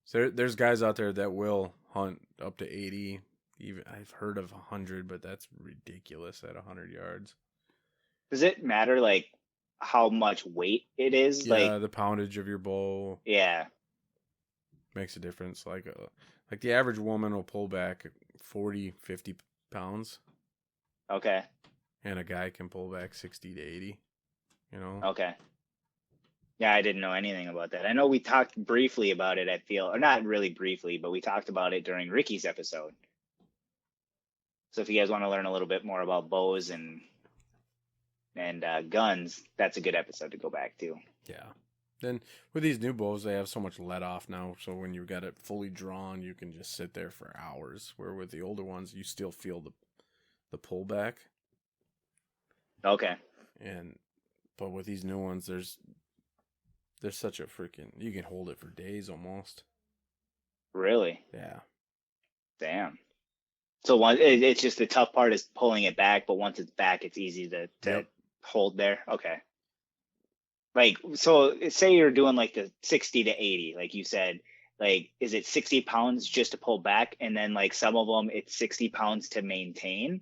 So there's guys out there that will hunt up to 80. Even I've heard of 100, but that's ridiculous at 100 yards. Does it matter like how much weight it is? Yeah, like the poundage of your bow. Yeah. Makes a difference. Like the average woman will pull back 40, 50 pounds. Okay. And a guy can pull back 60 to 80, you know? Okay. Yeah, I didn't know anything about that. I know we talked briefly about it, I feel, or not really briefly, but we talked about it during Ricky's episode. So if you guys want to learn a little bit more about bows and guns, that's a good episode to go back to. Yeah. Then with these new bows, they have so much let off now. So when you've got it fully drawn, you can just sit there for hours. Where with the older ones, you still feel the pullback. Okay. But with these new ones, there's such a freaking, you can hold it for days almost. Really? Yeah. Damn. So it's just the tough part is pulling it back, but once it's back, it's easy to hold there. Okay. Like, so say you're doing like the 60 to 80, like you said, like, is it 60 pounds just to pull back? And then like some of them, it's 60 pounds to maintain.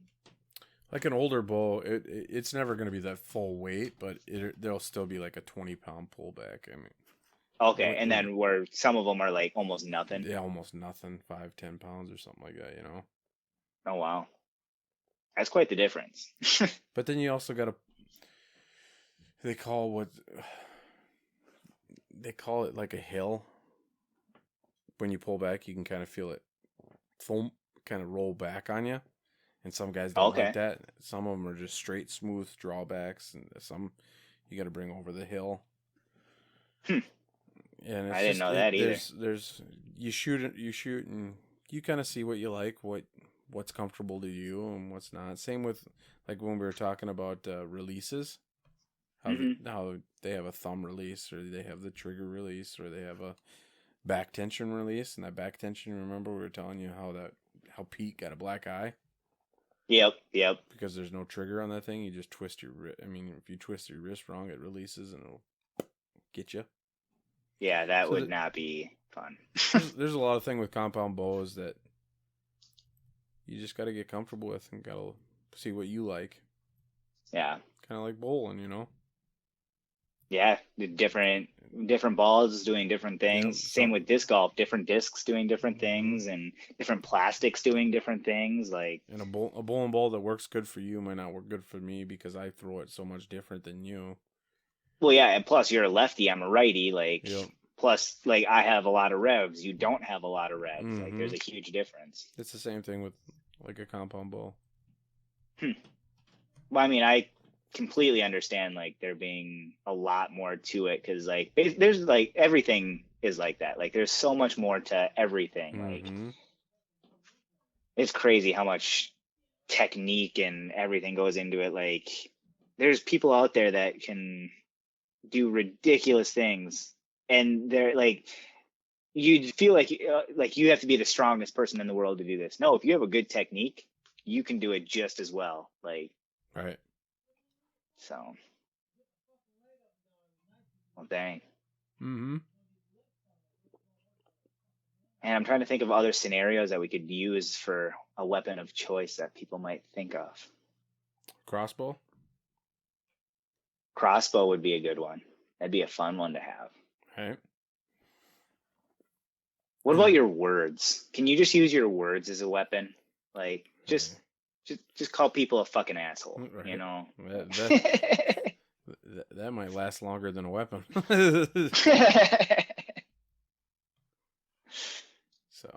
Like an older bow, it's never going to be that full weight, but there'll still be like a 20-pound pullback. I mean, Okay. And then where some of them are like almost nothing. Yeah, almost nothing, 5-10 pounds or something like that, Oh, wow. That's quite the difference. But then you also got to, they call it like a hill. When you pull back, you can kind of feel it foam kind of roll back on you. And some guys don't like that. Some of them are just straight, smooth drawbacks, and some you got to bring over the hill. And I didn't know that either. There's you shoot, and you kind of see what you like, what's comfortable to you, and what's not. Same with like when we were talking about releases, how they have a thumb release, or they have the trigger release, or they have a back tension release. And that back tension, remember we were telling you how Pete got a black eye. Yep. Because there's no trigger on that thing. You just twist your wrist. I mean, if you twist your wrist wrong, it releases and it'll get you. Yeah, that would not be fun. There's a lot of thing with compound bows that you just got to get comfortable with and got to see what you like. Yeah. Kind of like bowling, Yeah, different balls doing different things. Yeah, same with disc golf, different discs doing different things, and different plastics doing different things. Like, and a bowling ball that works good for you might not work good for me because I throw it so much different than you. Well, yeah, and plus you're a lefty, I'm a righty. Like, plus, like, I have a lot of revs. You don't have a lot of revs. Like, there's a huge difference. It's the same thing with like a compound bow. Well, I mean, I completely understand like there being a lot more to it, because like there's like everything is like that. Like, there's so much more to everything. Like, it's crazy how much technique and everything goes into it. Like, there's people out there that can do ridiculous things, and they're like, you feel like you have to be the strongest person in the world to do this. No, if you have a good technique, you can do it just as well. Like, right. So, well, dang. And I'm trying to think of other scenarios that we could use for a weapon of choice that people might think of. Crossbow? Crossbow would be a good one. That'd be a fun one to have. Right. What about your words? Can you just use your words as a weapon? Like, just call people a fucking asshole, right. That might last longer than a weapon. So,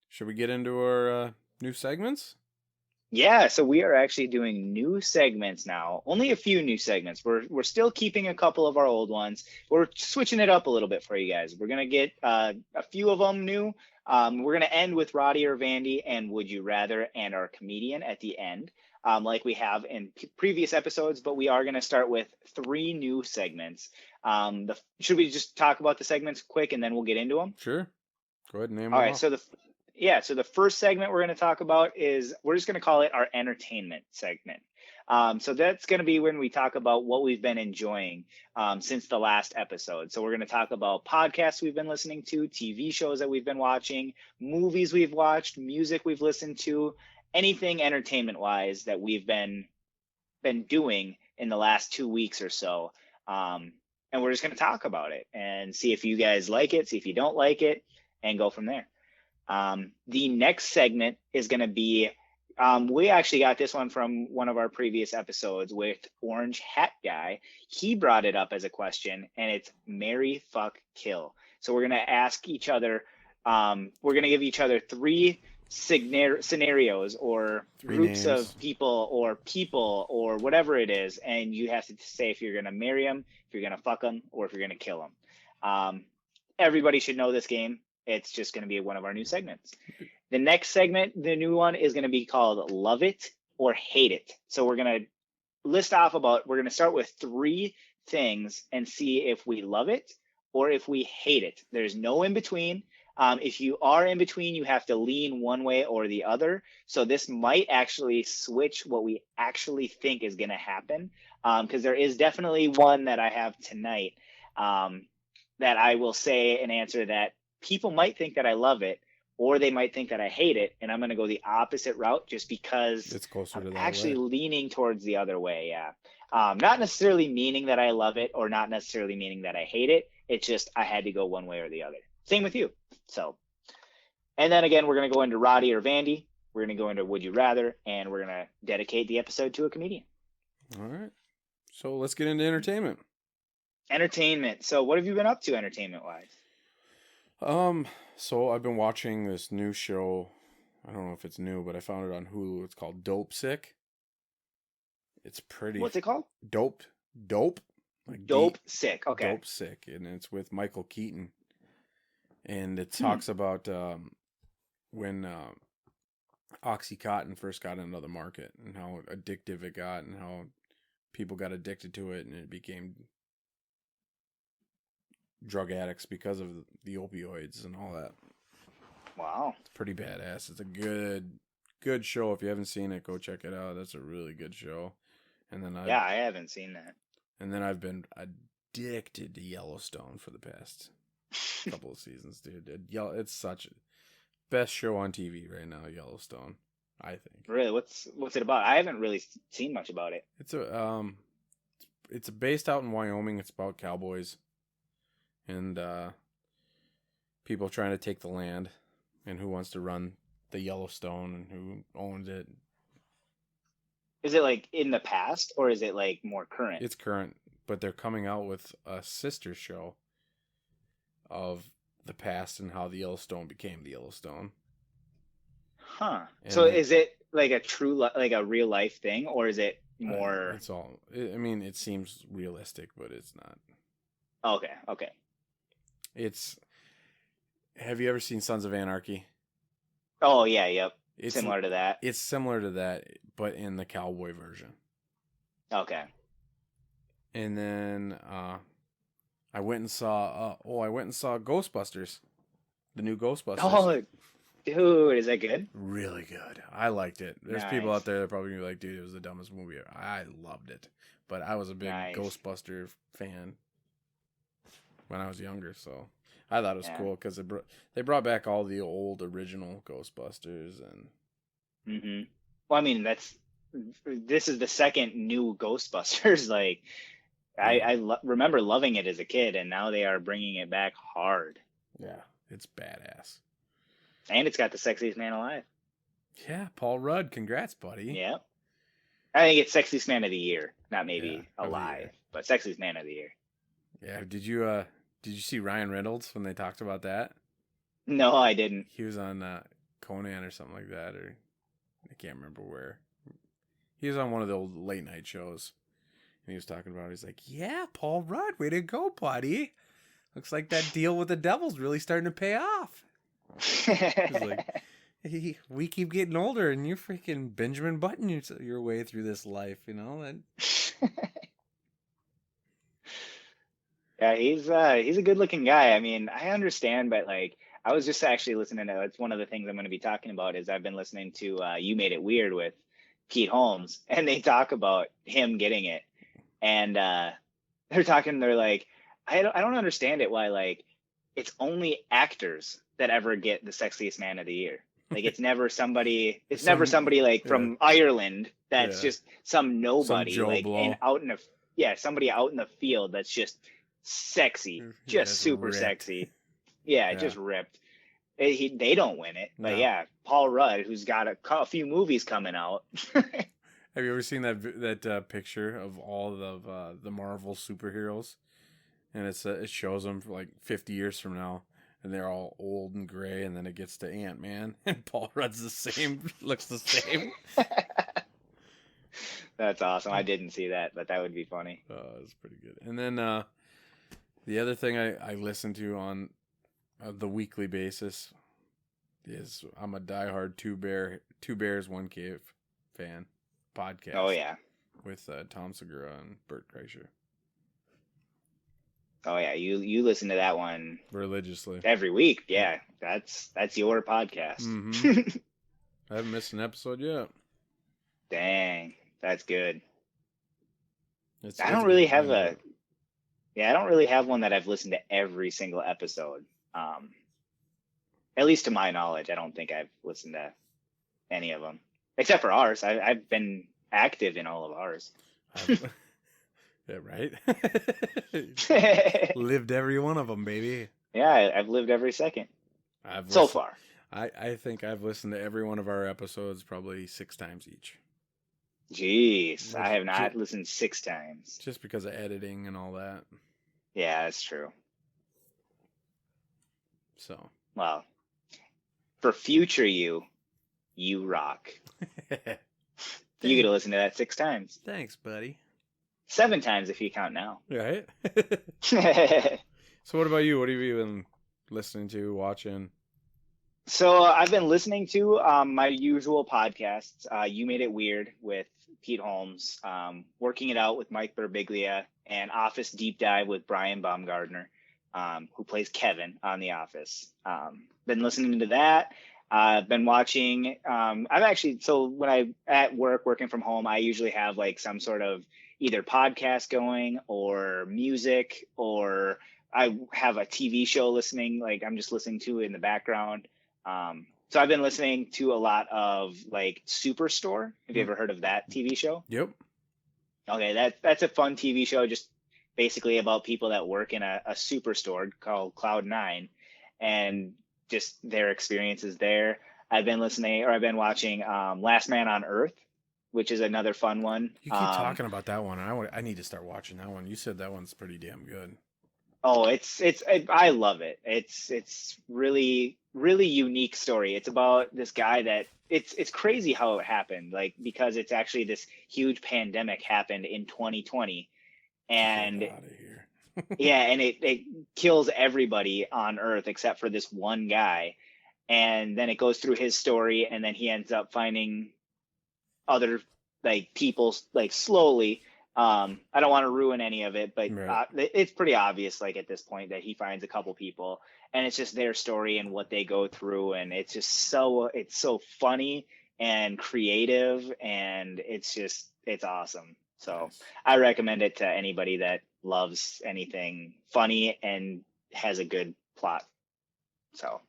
should we get into our new segments? Yeah, so we are actually doing new segments now. Only a few new segments. We're still keeping a couple of our old ones. We're switching it up a little bit for you guys. We're gonna get a few of them new. We're gonna end with Roddy or Vandy and Would You Rather and our comedian at the end, like we have in previous episodes. But we are gonna start with 3 new segments. Should we just talk about the segments quick and then we'll get into them? Sure. Go ahead and name them. All right. So the first segment we're going to talk about is, we're just going to call it our entertainment segment. So that's going to be when we talk about what we've been enjoying since the last episode. So we're going to talk about podcasts we've been listening to, TV shows that we've been watching, movies we've watched, music we've listened to, anything entertainment-wise that we've been doing in the last 2 weeks or so. And we're just going to talk about it and see if you guys like it, see if you don't like it, and go from there. The next segment is going to be, we actually got this one from one of our previous episodes with Orange Hat Guy. He brought it up as a question, and it's marry, fuck, kill. So we're going to ask each other, we're going to give each other 3 scenarios or 3 groups names of people or whatever it is, and you have to say if you're going to marry them, if you're going to fuck them, or if you're going to kill them. Everybody should know this game. It's just going to be one of our new segments. The next segment, the new one, is going to be called Love It or Hate It. So we're going to we're going to start with 3 things and see if we love it or if we hate it. There's no in between. If you are in between, you have to lean one way or the other. So this might actually switch what we actually think is going to happen. Because there is definitely one that I have tonight that I will say an answer that people might think that I love it, or they might think that I hate it. And I'm going to go the opposite route just because It's closer I'm to that actually way. leaning towards the other way. Yeah. Not necessarily meaning that I love it or not necessarily meaning that I hate it. It's just I had to go one way or the other. Same with you. So, and then again, we're going to go into Roddy or Vandy. We're going to go into Would You Rather, and we're going to dedicate the episode to a comedian. All right. So let's get into entertainment. Entertainment. So, what have you been up to entertainment wise? So I've been watching this new show. I don't know if it's new, but I found it on Hulu. It's called Dope Sick. It's pretty. What's it called? Dope. Like Dope Sick. Okay. Dope Sick, and it's with Michael Keaton, and it talks about when OxyContin first got into the market and how addictive it got, and how people got addicted to it, and it became drug addicts because of the opioids and all that. Wow. It's pretty badass. It's a good show. If you haven't seen it, go check it out. That's a really good show. And then I haven't seen that. And then I've been addicted to Yellowstone for the past couple of seasons, dude. It's such a best show on TV right now, Yellowstone, I think. Really? What's it about? I haven't really seen much about it. It's based out in Wyoming. It's about cowboys and people trying to take the land and who wants to run the Yellowstone and who owns it. Is it like in the past or is it like more current? It's current, but they're coming out with a sister show of the past and how the Yellowstone became the Yellowstone. Huh. So is it like a true, like a real life thing, or is it more? It's all. I mean, it seems realistic, but it's not. Okay. Okay. It's. Have you ever seen Sons of Anarchy? Oh yeah. Yep. It's similar to that. It's similar to that, but in the cowboy version. Okay. And then I went and saw. I went and saw Ghostbusters, the new Ghostbusters. Oh, dude, is that good? Really good. I liked it. There's people out there that probably gonna be like, dude, it was the dumbest movie ever. I loved it, but I was a big Ghostbuster fan when I was younger, so I thought it was cool because they brought back all the old original Ghostbusters and. Mm-hmm. Well, I mean, this is the second new Ghostbusters. Like, I remember loving it as a kid, and now they are bringing it back hard. Yeah, it's badass. And it's got the sexiest man alive. Yeah, Paul Rudd. Congrats, buddy. Yeah. I think it's sexiest man of the year, not maybe alive, but sexiest man of the year. Yeah. Did you see Ryan Reynolds when they talked about that? No, I didn't. He was on Conan or something like that, or I can't remember where. He was on one of the old late night shows, and he was talking about it. He's like, "Yeah, Paul Rudd, way to go, buddy. Looks like that deal with the Devil's really starting to pay off." He's like, hey, we keep getting older, and you're freaking Benjamin Button your way through this life, you know. And yeah, he's a good looking guy. I mean, I understand, but like, I was just actually listening to. It's one of the things I'm going to be talking about. Is I've been listening to You Made It Weird with Pete Holmes, and they talk about him getting it, and they're like, I don't understand it. Why like it's only actors that ever get the sexiest man of the year. Like it's never somebody. It's never somebody like from Ireland that's just some nobody like and out in the somebody out in the field that's just sexy, just super ripped. Sexy. Yeah, just ripped. They don't win it, but Paul Rudd, who's got a few movies coming out. Have you ever seen that picture of all of the Marvel superheroes? And it shows them for like 50 years from now, and they're all old and gray, and then it gets to Ant-Man, and Paul Rudd's the same, looks the same. That's awesome. I didn't see that, but that would be funny. It's pretty good. And then the other thing I listen to on the weekly basis is I'm a diehard Two Bears, One Cave fan podcast. Oh, yeah. With Tom Segura and Bert Kreischer. Oh yeah, you listen to that one religiously. every week. Yeah, that's your podcast. Mm-hmm. I haven't missed an episode yet. Dang, that's good. It's I don't good. really have I enjoy it. I don't really have one that I've listened to every single episode. At least to my knowledge, I don't think I've listened to any of them except for ours. I've been active in all of ours. Yeah, right. Yeah, Lived every one of them, baby. I've lived every second I've so listened. far. I think I've listened to every one of our episodes probably 6 times each. Jeez, I Just, have not listened 6 times. just because of editing and all that. Yeah, that's true. So. Well, for future you rock. You get to listen to that 6 times. Thanks, buddy. 7 times if you count now. Right? So So what about you? What have you been listening to, watching? I've been listening to my usual podcasts. You Made It Weird with Pete Holmes, Working It Out with Mike Birbiglia, and Office Deep Dive with Brian Baumgartner, who plays Kevin on The Office. Been listening to that. I've been watching. When I'm at work, working from home, I usually have like some sort of either podcast going or music, or I have a TV show listening, like I'm just listening to in the background. So I've been listening to a lot of like Superstore. Have you ever heard of that TV show? Yep. Okay, that's a fun TV show, just basically about people that work in a superstore called Cloud9, and just their experiences there. I've been watching Last Man on Earth, which is another fun one. You keep talking about that one. I need to start watching that one. You said that one's pretty damn good. Oh, I love it. It's really unique story. It's about this guy that it's crazy how it happened. Like, because it's actually this huge pandemic happened in 2020, and Get out of here. yeah, and it kills everybody on Earth except for this one guy. And then it goes through his story, and then he ends up finding other like people like slowly. I don't want to ruin any of it, but Right. It's pretty obvious, like at this point, that he finds a couple people, and it's just their story and what they go through, and it's so funny and creative, and it's awesome. So Nice. I recommend it to anybody that loves anything funny and has a good plot. So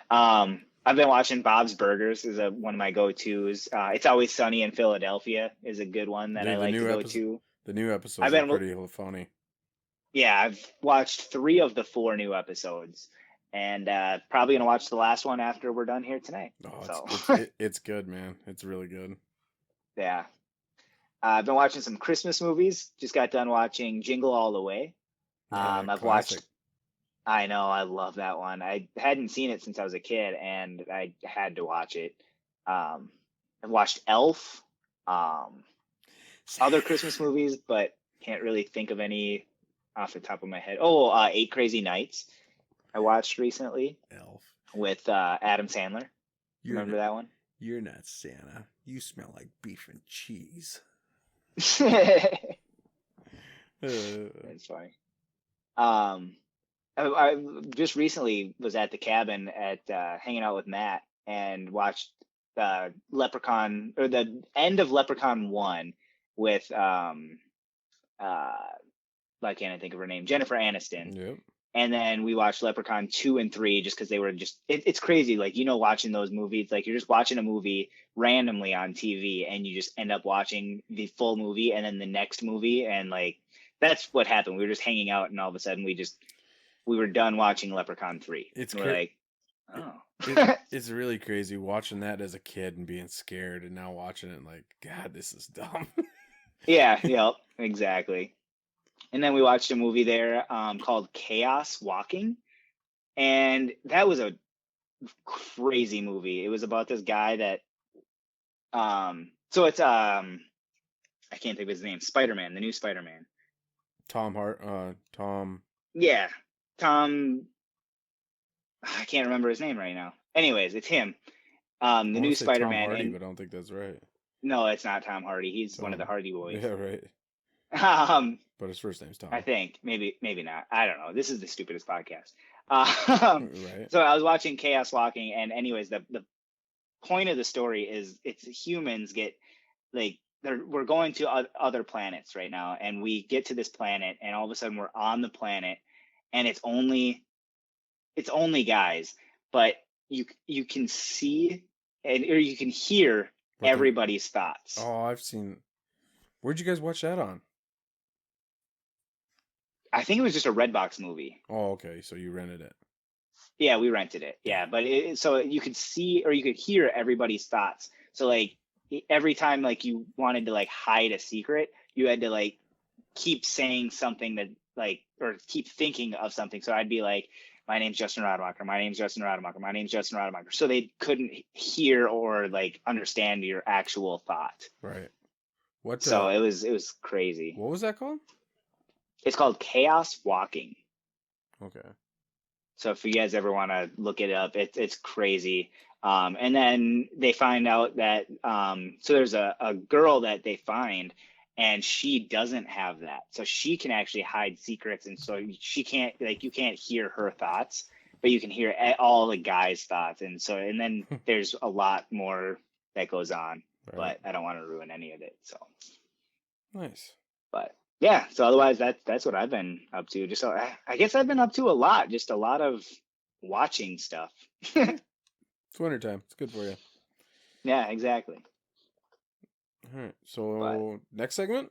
I've been watching Bob's Burgers is one of my go-tos. It's Always Sunny in Philadelphia is a good one that I like to go to. The new episodes are pretty funny. Yeah, I've watched 3 of the 4 new episodes, and probably gonna watch the last one after we're done here tonight. Oh, it's good, man. It's really good. Yeah. I've been watching some Christmas movies. Just got done watching Jingle All the Way. Yeah, I've classic. watched. I know, I love that one. I hadn't seen it since I was a kid, and I had to watch it. I've watched Elf, other Christmas movies, but can't really think of any off the top of my head. Oh, 8 Crazy Nights I watched recently. Elf. With Adam Sandler. Remember that one? You're not Santa. You smell like beef and cheese. That's funny. I just recently was at the cabin at hanging out with Matt and watched Leprechaun, or the end of Leprechaun 1 with why can't I think of her name? Jennifer Aniston. Yep. And then we watched Leprechaun 2 and 3 just because they were it's crazy. Like, watching those movies, like you're just watching a movie randomly on TV and you just end up watching the full movie and then the next movie. And like, that's what happened. We were just hanging out and all of a sudden we were done watching Leprechaun 3. It's like, oh. It's really crazy watching that as a kid and being scared, and now watching it like, God, this is dumb. Yeah, yep, exactly. And then we watched a movie there called Chaos Walking, and that was a crazy movie. It was about this guy that so it's I can't think of his name. Spider-Man, the new Spider-Man. Tom. Yeah, Tom. I can't remember his name right now. Anyways, it's him. The new Spider-Man. Tom Hardy, but I don't think that's right. No, it's not Tom Hardy. He's one of the Hardy Boys. Yeah, right. But his first name's Tom. I think maybe not. I don't know. This is the stupidest podcast. Right. So I was watching Chaos Walking, and anyways, the point of the story is it's humans get like we're going to other planets right now, and we get to this planet, and all of a sudden we're on the planet, and it's only guys, but you can see or you can hear everybody's thoughts. Oh, I've seen. Where'd you guys watch that on? I think it was just a Redbox movie. Oh, okay. So you rented it. Yeah, we rented it. Yeah, but so you could see or you could hear everybody's thoughts. So like every time like you wanted to like hide a secret, you had to like keep saying something that like or keep thinking of something. So I'd be like, my name's Justin Rademacher. My name's Justin Rademacher. My name's Justin Rademacher. So they couldn't hear or like understand your actual thought. Right. What? So it was crazy. What was that called? It's called Chaos Walking. Okay. So if you guys ever want to look it up, it's crazy. And then they find out that so there's a girl that they find, and she doesn't have that. So she can actually hide secrets, and so she can't like you can't hear her thoughts, but you can hear all the guys' thoughts. And then there's a lot more that goes on, Right. but I don't want to ruin any of it. So Nice. but yeah, so otherwise that's what I've been up to. Just I guess I've been up to a lot, just a lot of watching stuff. It's wintertime. It's good for you. Yeah, exactly. All right. So next segment?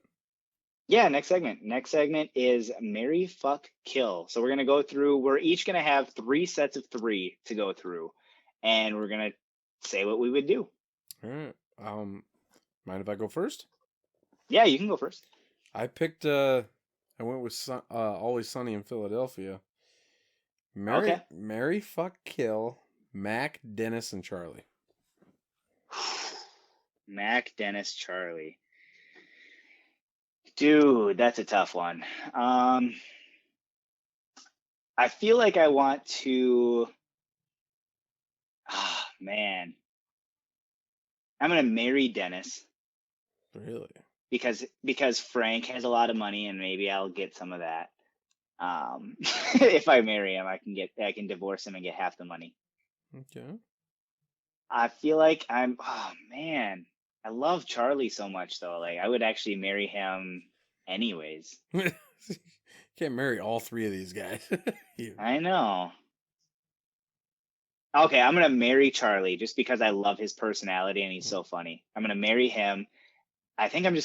Yeah, next segment. Next segment is Marry, Fuck, Kill. So we're gonna go through. We're each gonna have 3 sets of 3 to go through, and we're gonna say what we would do. All right. Mind if I go first? Yeah, you can go first. I picked. I went with Always Sunny in Philadelphia. Marry, fuck, kill, Mac, Dennis, and Charlie. Mac, Dennis, Charlie. Dude, that's a tough one. I feel like I want to. Ah, man. I'm gonna marry Dennis. Really? Because Frank has a lot of money, and maybe I'll get some of that. If I marry him, I can divorce him and get half the money. Okay. I feel like oh man, I love Charlie so much though. Like I would actually marry him anyways. Can't marry all 3 of these guys. I know. Okay, I'm gonna marry Charlie just because I love his personality and he's so funny. I'm gonna marry him. I think I'm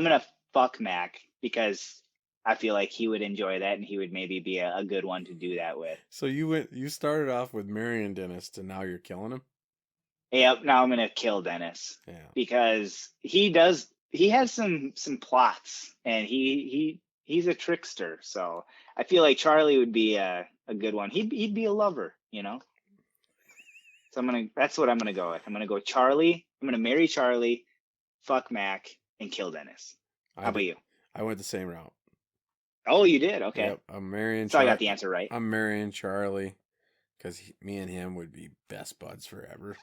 gonna fuck Mac because I feel like he would enjoy that and he would maybe be a good one to do that with. So you started off with marrying Dennis, and now you're killing him? Yep, now I'm gonna kill Dennis. Yeah. Because he has some plots, and he's a trickster. So I feel like Charlie would be a good one. He'd be a lover, you know? So that's what I'm gonna go with. I'm gonna go Charlie. I'm gonna marry Charlie, fuck Mac, and kill Dennis. How about you? I went the same route. Oh, you did? Okay. Yep, I'm marrying. So I got the answer right. I'm marrying Charlie because me and him would be best buds forever.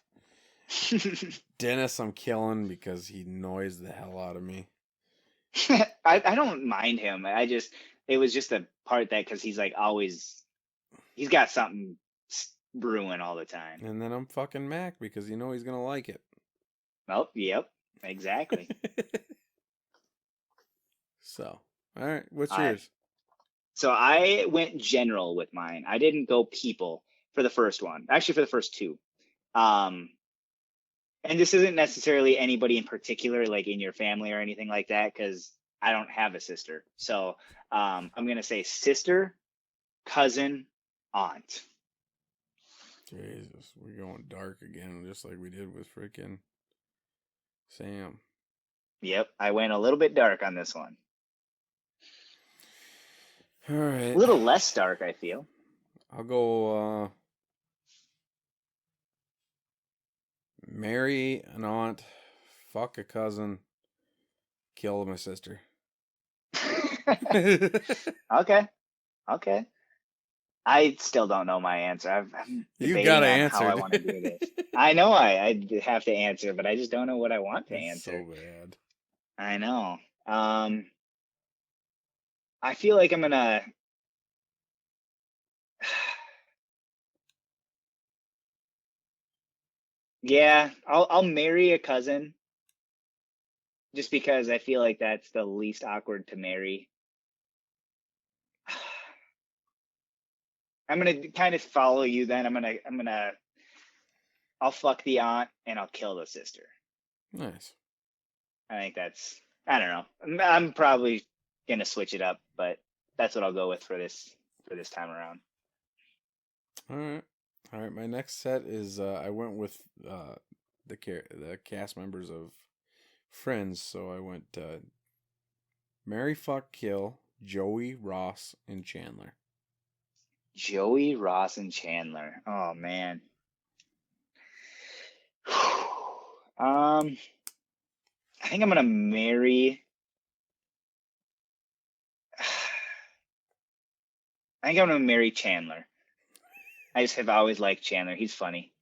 Dennis, I'm killing because he annoys the hell out of me. I don't mind him. It was just a part that because he's like always, he's got something brewing all the time. And then I'm fucking Mac because he's gonna like it. Oh, yep, exactly. So, all right, what's yours? So I went general with mine. I didn't go people for the first one. Actually, for the first 2. And this isn't necessarily anybody in particular, like in your family or anything like that, because I don't have a sister. So I'm gonna say sister, cousin, aunt. Jesus, we're going dark again, just like we did with freaking Sam. Yep, I went a little bit dark on this one. All right. A little less dark, I feel. I'll go marry an aunt, fuck a cousin, kill my sister. Okay. I still don't know my answer. You gotta answer. How I want to do this. I know I have to answer, but I just don't know what I want to answer. So bad. I know. I feel like I'm gonna. Yeah, I'll marry a cousin just because I feel like that's the least awkward to marry. I'm gonna kind of follow you then. I'll fuck the aunt and I'll kill the sister. Nice. I think I don't know. I'm probably gonna switch it up, but that's what I'll go with for this time around. All right. All right. My next set is I went with the cast members of Friends, so I went Mary, fuck, kill Joey, Ross, and Chandler. Joey, Ross, and Chandler. Oh man. I think I'm gonna marry. I think I'm gonna marry Chandler. I just have always liked Chandler. He's funny.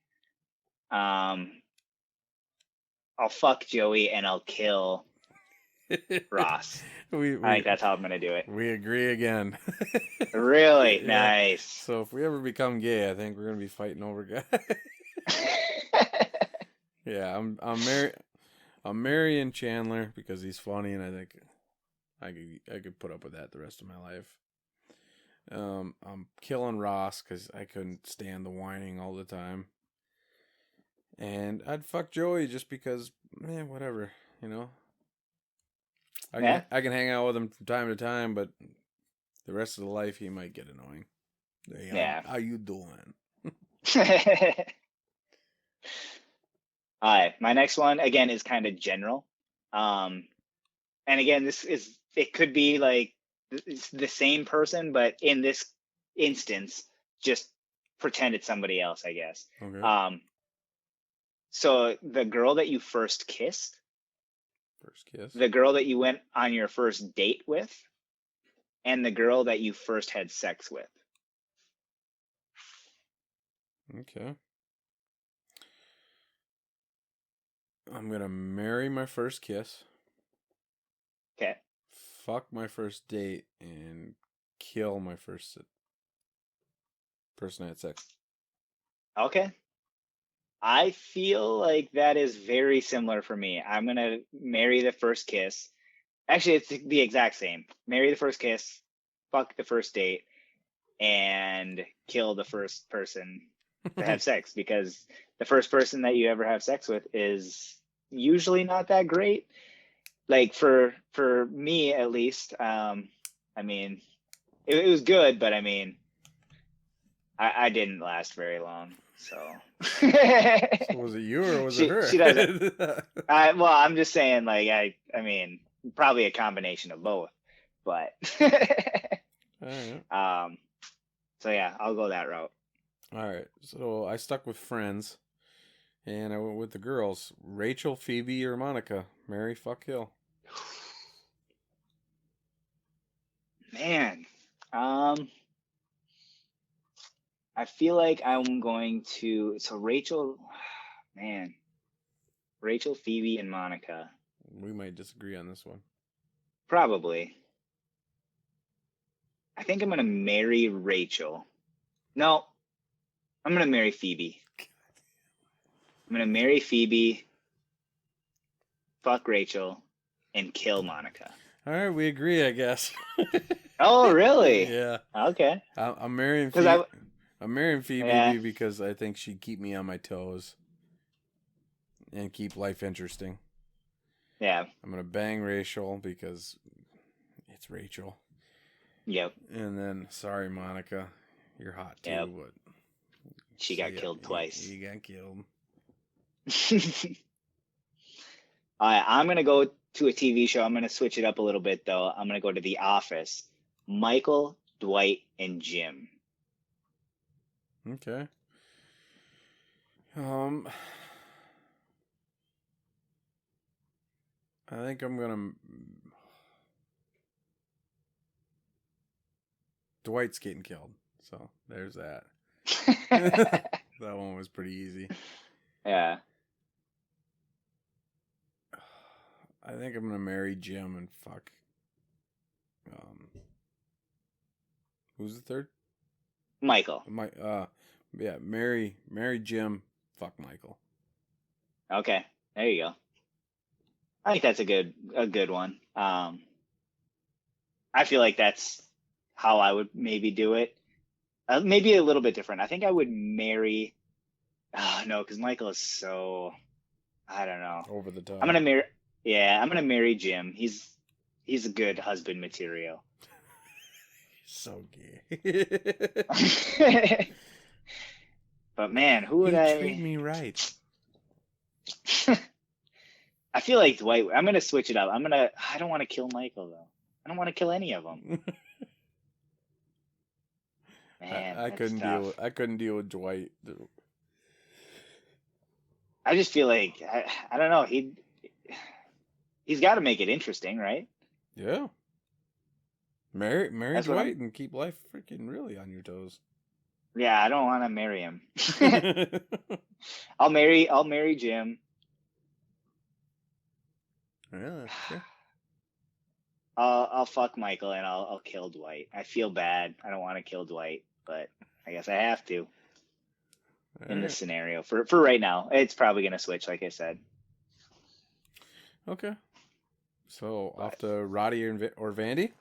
Um, I'll fuck Joey and I'll kill Ross. I think that's how I'm gonna do it. We agree again. Really Yeah. nice. So if we ever become gay, I think we're gonna be fighting over guys. Yeah, I'm marrying Chandler because he's funny, and I think I could put up with that the rest of my life. I'm killing Ross because I couldn't stand the whining all the time, and I'd fuck Joey just because, man, whatever, you know. Yeah. I can hang out with him from time to time, but the rest of the life he might get annoying. Hey, Yeah. how you doing? All right, my next one again is kind of general. And again, it could be like it's the same person, but in this instance, just pretend it's somebody else, I guess. Okay. So the girl that you first kissed, First kiss. the girl that you went on your first date with, and the girl that you first had sex with. Okay. I'm gonna marry my first kiss. Okay. Fuck my first date and kill my first person I had sex. Okay. I feel like that is very similar for me. I'm gonna marry the first kiss. Actually, it's the exact same. Marry the first kiss, fuck the first date, and kill the first person to have sex, because the first person that you ever have sex with is usually not that great. Like for me at least. I mean, it was good, but I mean, I didn't last very long. So So was it you or was it her? she doesn't. Well, I'm just saying, like I mean, probably a combination of both, but Alright. so yeah, I'll go that route. Alright. So I stuck with Friends and I went with the girls. Rachel, Phoebe, or Monica. Marry, fuck, kill. Man, I feel like I'm going to. So Rachel, man, Rachel, Phoebe, and Monica. We might disagree on this one. Probably. I think I'm gonna marry Rachel. No, I'm gonna marry Phoebe. I'm gonna marry Phoebe, fuck Rachel, and kill Monica. Alright, we agree, I guess. Oh, really? Yeah. Okay. I'm marrying Because Phoebe. I'm marrying Phoebe yeah, because I think she'd keep me on my toes and keep life interesting. yeah, I'm gonna bang Rachel because it's Rachel. yep, And then, sorry, Monica, you're hot too, yep. but She got killed twice. You got killed. All right, I'm gonna go to a TV show. I'm gonna switch it up a little bit though. I'm gonna go to The Office. Michael, Dwight, and Jim. Okay. I think I'm gonna. Dwight's getting killed, so there's that. That one was pretty easy. Yeah. I think I'm gonna marry Jim and fuck Who's the third? Michael. Yeah, marry Jim. Fuck Michael. Okay, there you go. I think that's a good one. I feel like that's how I would maybe do it. Maybe a little bit different. I think I would marry. Oh, no, because Michael is so. I don't know. Over the top. I'm gonna marry. Yeah, I'm gonna marry Jim. He's a good husband material. So gay. But man, who would You treat me right. I feel like Dwight. I'm gonna switch it up. I don't want to kill Michael though. I don't want to kill any of them. Man, I couldn't tough. I couldn't deal with Dwight. I just feel like I don't know. He's got to make it interesting, right? Yeah. Marry Dwight and keep life freaking really on your toes. Yeah, I don't want to marry him. I'll marry Jim. Yeah, sure. I'll fuck Michael and I'll kill Dwight. I feel bad. I don't want to kill Dwight, but I guess I have to in this scenario. For right now, it's probably gonna switch, like I said. Okay. So off to Roddy or Vandy?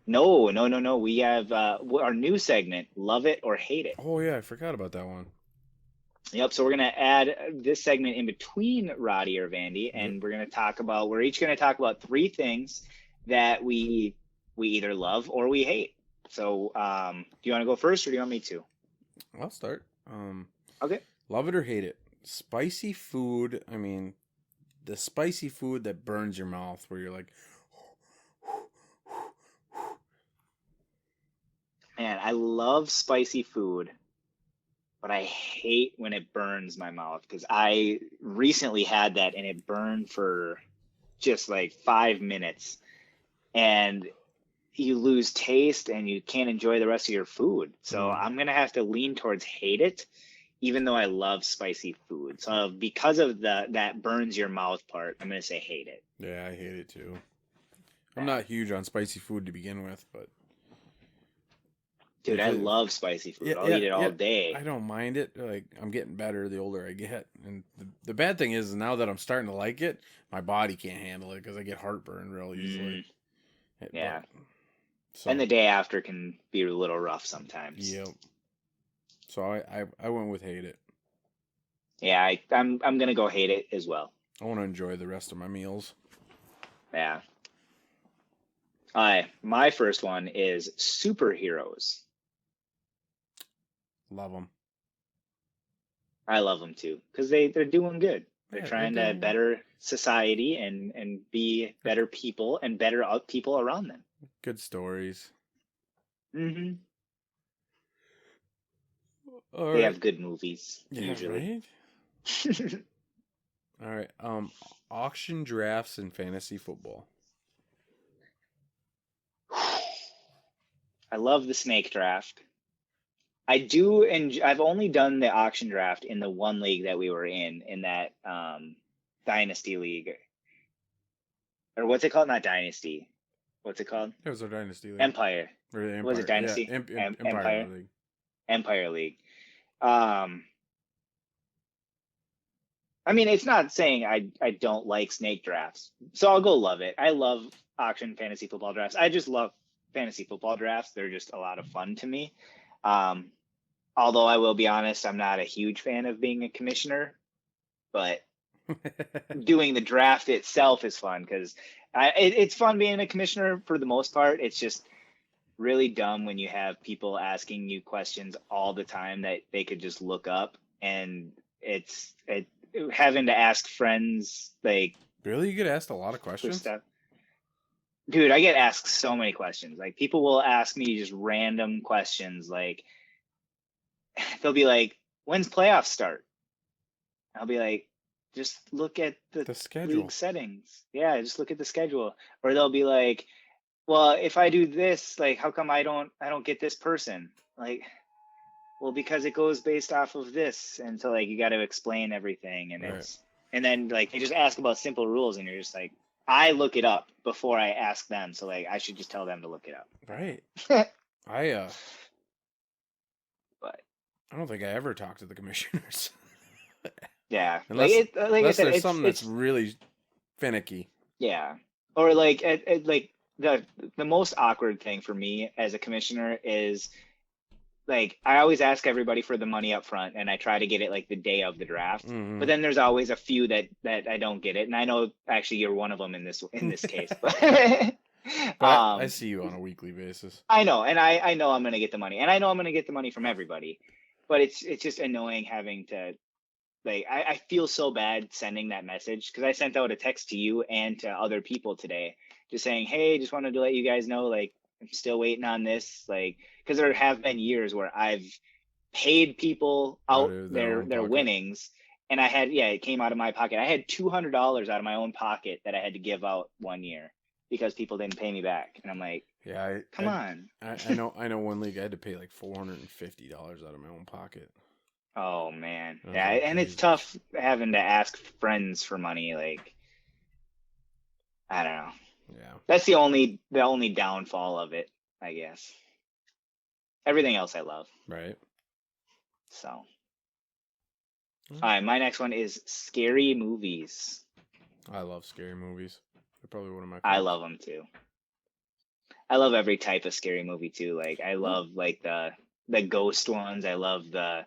No. We have our new segment, Love It or Hate It. Oh yeah, I forgot about that one. Yep. So we're gonna add this segment in between Roddy or Vandy, and we're each gonna talk about 3 things that we either love or we hate. So do you want to go first or do you want me to? I'll start. Okay. Love it or hate it. Spicy food. I mean, the spicy food that burns your mouth, where you're like, man, I love spicy food, but I hate when it burns my mouth because I recently had that and it burned for just like 5 minutes and you lose taste and you can't enjoy the rest of your food. So I'm going to have to lean towards hate it, even though I love spicy food. So because of that burns your mouth part, I'm going to say hate it. Yeah, I hate it too. I'm not huge on spicy food to begin with, but dude, I love spicy food. I'll eat it all day. I don't mind it. Like, I'm getting better the older I get. And the bad thing is now that I'm starting to like it, my body can't handle it because I get heartburn real easily. Yeah. And the day after can be a little rough sometimes. Yep. So I went with hate it. Yeah, I'm gonna go hate it as well. I want to enjoy the rest of my meals. Yeah. My first one is superheroes. Love them. I love them too because they're doing good. They're trying to better society and be better people and better people around them. Good stories. Mm-hmm. All they have good movies usually. Right? All right. Auction drafts in fantasy football. I love the snake draft. I do, and I've only done the auction draft in the one league that we were in that Dynasty League. Or what's it called? Not Dynasty. What's it called? It was our Dynasty League. Empire. Was it Dynasty? Yeah, Empire League. Empire League. I mean, it's not saying I don't like snake drafts. So I'll go love it. I love auction fantasy football drafts. I just love fantasy football drafts. They're just a lot of fun to me. Although I will be honest, I'm not a huge fan of being a commissioner, but doing the draft itself is fun because it's fun being a commissioner for the most part. It's just really dumb when you have people asking you questions all the time that they could just look up, and it's having to ask friends like. Really, you get asked a lot of questions? Stuff. Dude, I get asked so many questions. Like, people will ask me just random questions. Like, they'll be like, "When's playoffs start?" I'll be like, "Just look at the schedule league settings." Yeah, just look at the schedule. Or they'll be like, "Well, if I do this, like, how come I don't get this person?" Like, well, because it goes based off of this, and so like you got to explain everything, and and then like they just ask about simple rules, and you're just like, I look it up before I ask them, so like I should just tell them to look it up. Right. I But I don't think I ever talked to the commissioners. yeah, unless like I unless said, there's something that's it's really finicky. yeah, or like like the most awkward thing for me as a commissioner is like I always ask everybody for the money up front, and I try to get it like the day of the draft. But Hmm. then there's always a few that I don't get it, and I know actually you're one of them in this case. But But I um, see you on a weekly basis. I know, and I know I'm gonna get the money, and I know I'm gonna get the money from everybody. But it's just annoying having to like I feel so bad sending that message because I sent out a text to you and to other people today, just saying, hey, just wanted to let you guys know like I'm still waiting on this, like because there have been years where I've paid people Out out of their own their pocket. winnings, and I had yeah, it came out of my pocket. I had $200 out of my own pocket that I had to give out one year because people didn't pay me back, and I'm like, Yeah, come on. I know one league I had to pay like $450 out of my own pocket. Oh man. And I was Yeah, like, and it's Jesus. tough having to ask friends for money. Like, I don't know. Yeah. That's the only downfall of it, I guess. Everything else I love. Right. So, all Mm. right, my next one is scary movies. I love scary movies. They're probably one of my I favorites. love them too. I love every type of scary movie too. Like I Well, love like the ghost ones. I love the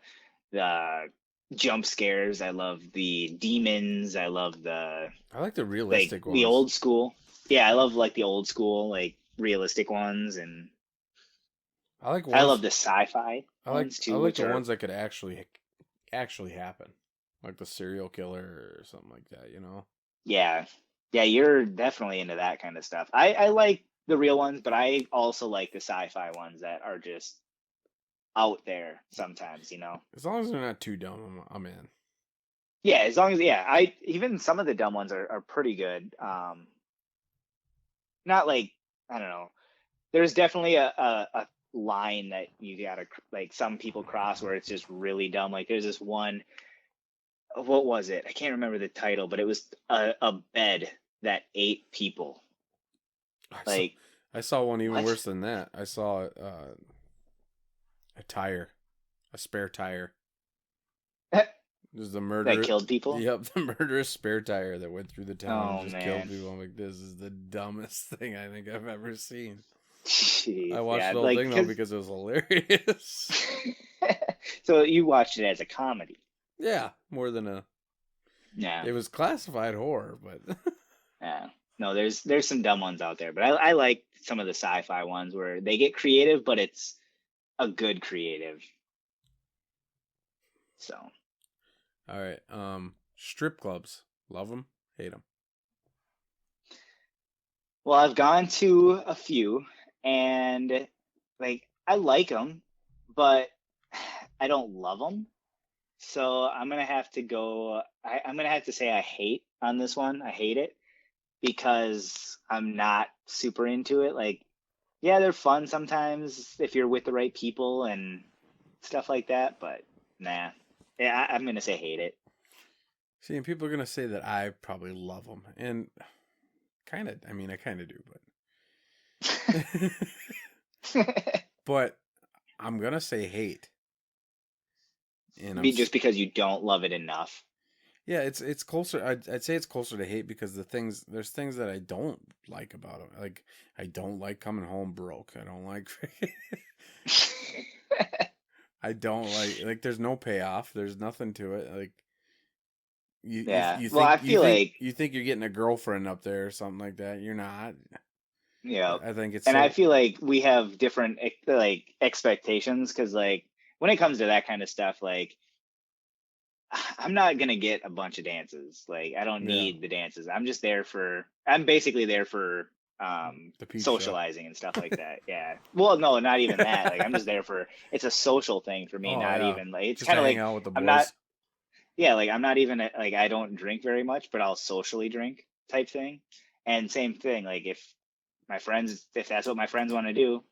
jump scares. I love the demons. I love the I like the like realistic the ones. old school. Yeah, I love like the old school, like realistic ones, and I like I love ones. the sci-fi ones I too, like which the are ones that could actually happen, like the serial killer or something like that. You know. yeah, yeah. You're definitely into that kind of stuff. I like the real ones, but I also like the sci-fi ones that are just out there sometimes. As long as they're not too dumb, I'm in. Yeah, as long as yeah, I even some of the dumb ones are pretty good. Not like I don't know. There's definitely a line that you gotta like some people cross where it's just really dumb. Like there's this one, what was it? I can't remember the title, but it was a bed that ate people. I saw Like I saw one even what? worse than that. I saw a tire, a spare tire. This is the That murder. killed people? Yep, the murderous spare tire that went through the town and Oh just killed man. people. I'm like, this is the dumbest thing I think I've ever seen. I Jeez. watched Yeah, the whole like thing though because because it was hilarious. so you watched it as a comedy. Yeah, more than a. Yeah. It was classified horror, but Yeah. No, there's some dumb ones out there, but I like some of the sci-fi ones where they get creative, but it's a good creative. So, all right. Strip clubs, love them, hate them. well, I've gone to a few and like I like them, but I don't love them. So I'm gonna have to go. I'm gonna have to say I hate on this one. I hate it because I'm not super into it. Like, yeah, they're fun sometimes if you're with the right people and stuff like that, but nah. Yeah, I'm gonna say hate it. See, and people are gonna say that I probably love them, and kind of. I mean, I kind of do, but but I'm gonna say hate, and Be just because you don't love it enough. yeah, it's closer. I'd say it's closer to hate because there's things that I don't like about them. Like I don't like coming home broke. I don't like. I don't like. There's no payoff. There's nothing to it. Like Yeah. Well, I feel like, you think you're getting a girlfriend up there or something like that. You're not. you know, I think it's and I so. feel like we have different like expectations because like when it comes to that kind of stuff, like I'm not gonna get a bunch of dances. Like I don't Yeah, need the dances. I'm basically there for the peep show. socializing and stuff like that. Yeah. Well, no, not even that. Like I'm just there for it's a social thing for me, Oh not yeah, even like it's just to kind of hang like out with the I'm not boys. yeah, like I'm not even like I don't drink very much, but I'll socially drink type thing. And same thing, like if that's what my friends want to do,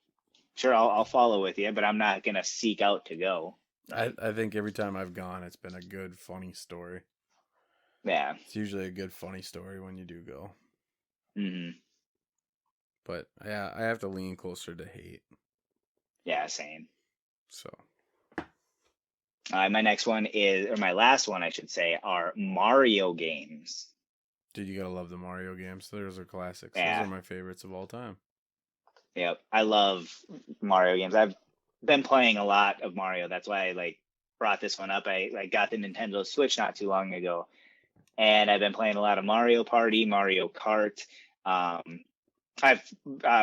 sure I'll follow with you, but I'm not gonna seek out to go. Like I think every time I've gone, it's been a good funny story. yeah. It's usually a good funny story when you do go. Hmm. But yeah, I have to lean closer to hate. Yeah, same. So my next one is, or my last one, I should say, are Mario games. dude, you gotta love the Mario games. Those are classics. Those Yeah. are my favorites of all time. Yep, I love Mario games. I've been playing a lot of Mario. That's why I like brought this one up. I like got the Nintendo Switch not too long ago, and I've been playing a lot of Mario Party, Mario Kart. I've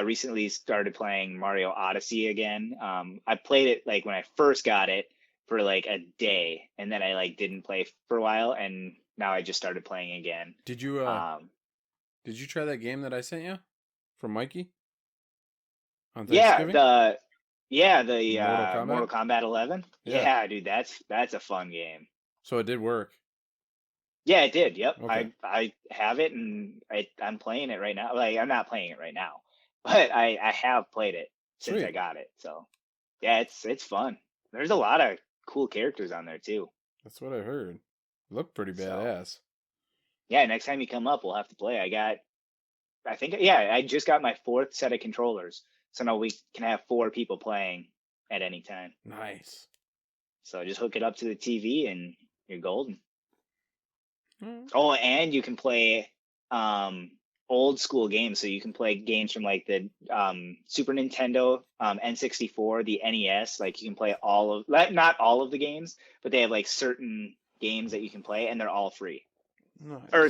recently started playing Mario Odyssey again. I played it like when I first got it for like a day, and then I like didn't play for a while, and now I just started playing again. Did you try that game that I sent you from Mikey on Yeah, Thanksgiving? the Mortal Mortal Kombat? Kombat 11. Yeah. Yeah, dude, that's a fun game. So it did work. Yeah, it did. Yep, Okay. I have it, and I'm playing it right now. Like I'm not playing it right now, but I have played it since I Sweet. got it. So yeah, it's fun. There's a lot of cool characters on there too. That's what I heard. Looked pretty So badass. yeah, next time you come up, we'll have to play. I think, yeah, I just got my 4th set of controllers, so now we can have 4 people playing at any time. Nice. So just hook it up to the TV and you're golden. Mm. Oh, and you can play old school games. So you can play games from like the Super Nintendo, N64, the NES. Like you can play not all of the games, but they have like certain games that you can play, and they're all free. Nice. Or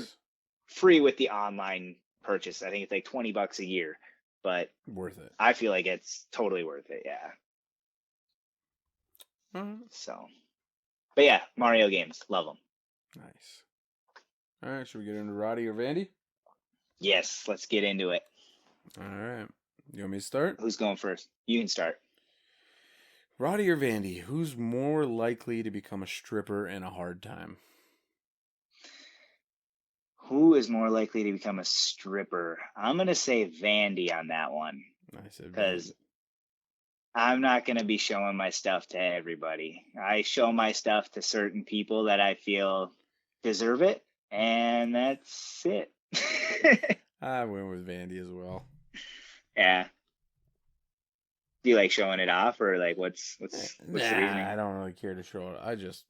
free with the online purchase. I think it's like $20 a year, but worth it. I feel like it's totally worth it. Yeah. So, but yeah, Mario games, love them. Nice. All right, should we get into Roddy or Vandy? Yes, let's get into it. All right. You want me to start? Who's going first? You can start. Roddy or Vandy, who's more likely to become a stripper in a hard time? Who is more likely to become a stripper? I'm going to say Vandy on that one. I said because Vandy. I'm not going to be showing my stuff to everybody. I show my stuff to certain people that I feel deserve it, and that's it. I went with Vandy as well. Yeah. Do you like showing it off, or like what's the reasoning? I don't really care to show it. I just,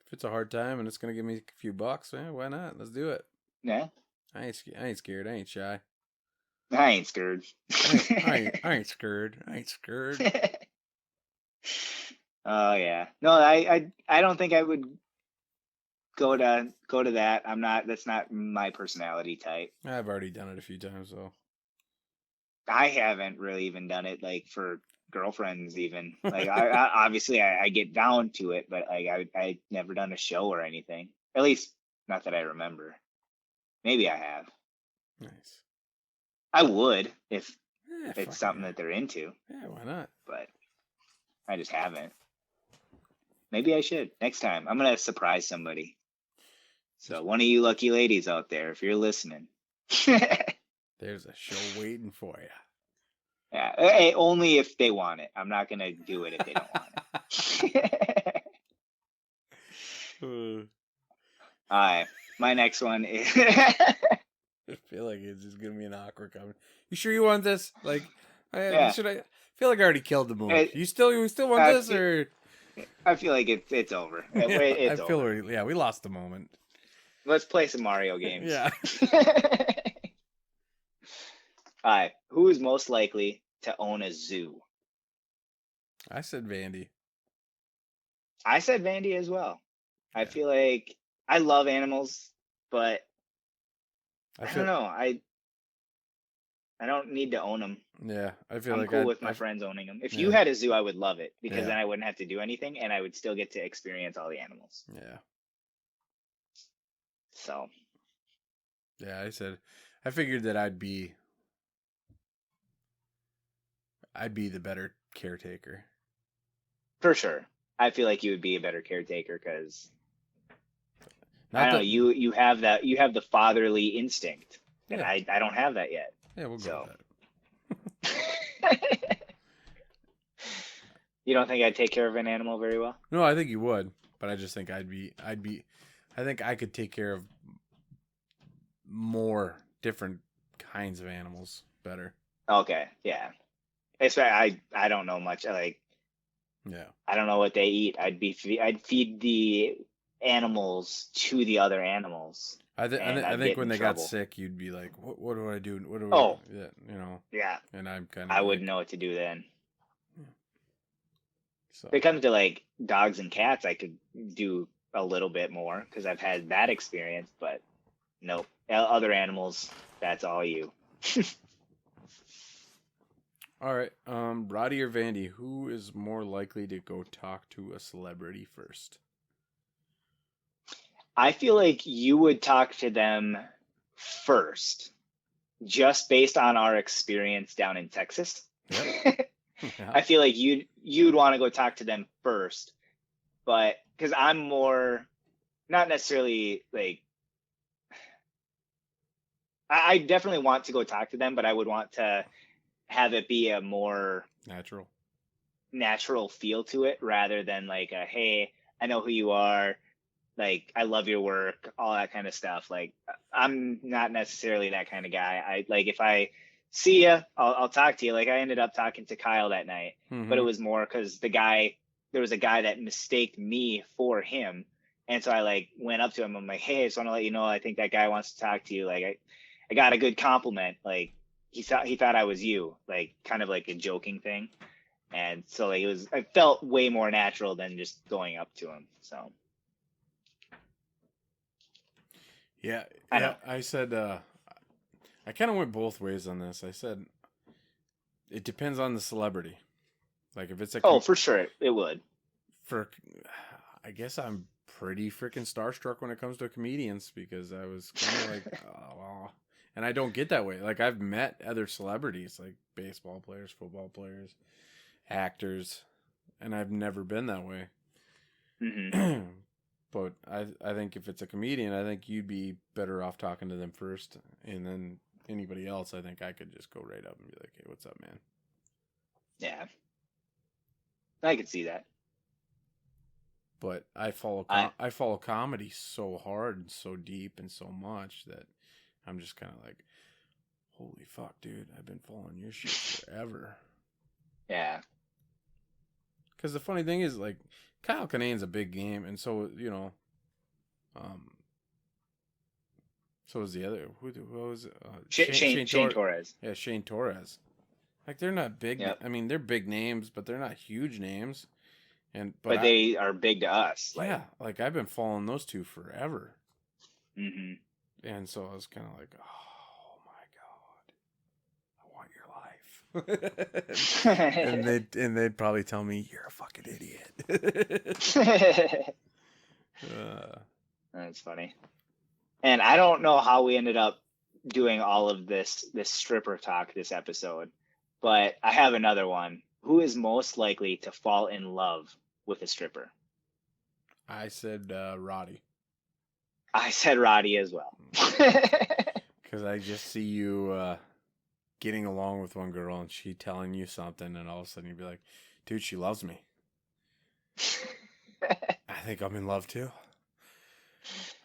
if it's a hard time and it's gonna give me a few bucks, why not? Let's do it. Yeah. I ain't scared. I ain't shy. I ain't scared. I ain't scared. I ain't scared. Oh yeah. No, I don't think I would go to that. I'm not. That's not my personality type. I've already done it a few times though. I haven't really even done it like for girlfriends even. Like I obviously I get down to it, but like I never done a show or anything. At least not that I remember. Maybe I have. Nice. I would if fuck it's something yeah. that they're into. Yeah, why not? But I just haven't. Maybe I should next time. I'm gonna surprise somebody. So one of you lucky ladies out there, if you're listening. There's a show waiting for you. Yeah, hey, only if they want it. I'm not gonna do it if they don't want it. All right, my next one is. I feel like it's just gonna be an awkward comment. You sure you want this? Like, Yeah. should I feel like I already killed the mood. You still want this, or? I feel like it's over. It's I feel over. we lost the moment. Let's play some Mario games. Yeah. All right, who is most likely to own a zoo? I said Vandy. I said Vandy as well. Yeah. I feel like I love animals, but I don't know. I don't need to own them. Yeah, I feel I'm cool with my friends owning them. If you had a zoo, I would love it because then I wouldn't have to do anything and I would still get to experience all the animals. Yeah. So. Yeah, I figured that I'd be the better caretaker. For sure. I feel like you would be a better caretaker because I don't know, you have the fatherly instinct. And I don't have that yet. Yeah, we'll go with that. You don't think I'd take care of an animal very well? No, I think you would, but I just think I think I could take care of more different kinds of animals better. Okay, yeah. I don't know much. Like Yeah. I don't know what they eat. I'd feed the animals to the other animals, and I I'd think get when in they got trouble. sick, you'd be like, what do I do? What do Oh, I, yeah, you know? yeah, And I'm kind of I wouldn't like, know what to do then. so. If it comes to like dogs and cats, I could do a little bit more because I've had that experience, but nope. Other animals, that's all you. All right. Roddy or Vandy, who is more likely to go talk to a celebrity first? I feel like you would talk to them first, just based on our experience down in Texas. Yep. Yeah. I feel like you'd want to go talk to them first, but because I'm more not necessarily like I definitely want to go talk to them, but I would want to have it be a more Natural feel to it rather than like a hey, I know who you are, like I love your work, all that kind of stuff. Like I'm not necessarily that kind of guy. I like if I see you, I'll talk to you. Like I ended up talking to Kyle that night, but it Mm-hmm. was more because there was a guy that mistaked me for him, and so I like went up to him. I'm like, hey, I just want to let you know, I think that guy wants to talk to you. Like I got a good compliment. Like he thought I was you, like kind of like a joking thing. And so like I felt way more natural than just going up to him. So Yeah, I yeah. know. I said I kind of went both ways on this. I said it depends on the celebrity. Like if it's a Oh, for sure it would. for, I guess I'm pretty freaking starstruck when it comes to comedians because I was kind of like, oh, and I don't get that way. Like I've met other celebrities, like baseball players, football players, actors, and I've never been that way. Hmm. But I think if it's a comedian, I think you'd be better off talking to them first, and then anybody else, I think I could just go right up and be like, "Hey, what's up, man?" Yeah, I could see that. But I I follow comedy so hard and so deep and so much that I'm just kind of like, "Holy fuck, dude! I've been following your shit forever." yeah. Because the funny thing is, like, Kyle Kinane's a big game, and so um, so was the other. Who was it? Shane Torres. Yeah, Shane Torres. Like they're not big. Yep. I mean, they're big names, but they're not huge names. But But I they are big to us. yeah, like I've been following those two forever, Hmm. and so I was kind of like, oh my god, I want your life. And they'd probably tell me you're a fucking idiot. uh, That's funny. And I don't know how we ended up doing all of this stripper talk this episode, but I have another one. Who is most likely to fall in love with a stripper? I said Roddy I said Roddy as well. because I just see you getting along with one girl and she telling you something, and all of a sudden you'd be like, dude, she loves me. I think I'm in love too.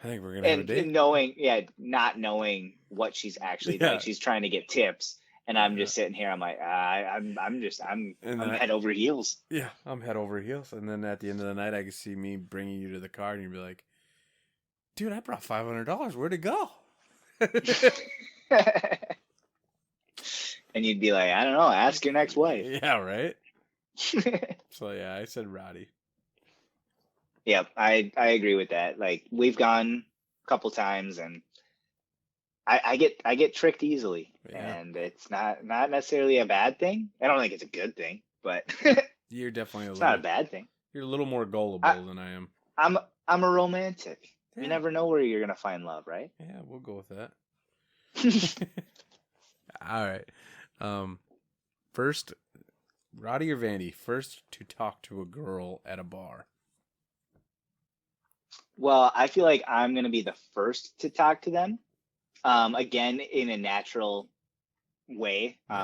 I think we're gonna have a date. And not knowing what she's actually Yeah. like, she's trying to get tips, and I'm just sitting here. I'm like, I'm head over heels. Yeah, I'm head over heels, and then at the end of the night, I could see me bringing you to the car, and you'd be like, dude, I brought $500. Where'd it go? And you'd be like, I don't know. Ask your next wife. Yeah, right. So yeah, I said Roddy. Yep, I agree with that. Like we've gone a couple times, and I get tricked easily, Yeah. and it's not necessarily a bad thing. I don't think it's a good thing, but You're definitely it's not a bad thing. You're a little more gullible than I am. I'm a romantic. Yeah. You never know where you're gonna find love, right? Yeah, we'll go with that. All right. First, Roddy or Vandy, first to talk to a girl at a bar. Well, I feel like I'm gonna be the first to talk to them. Again, in a natural way. Yeah.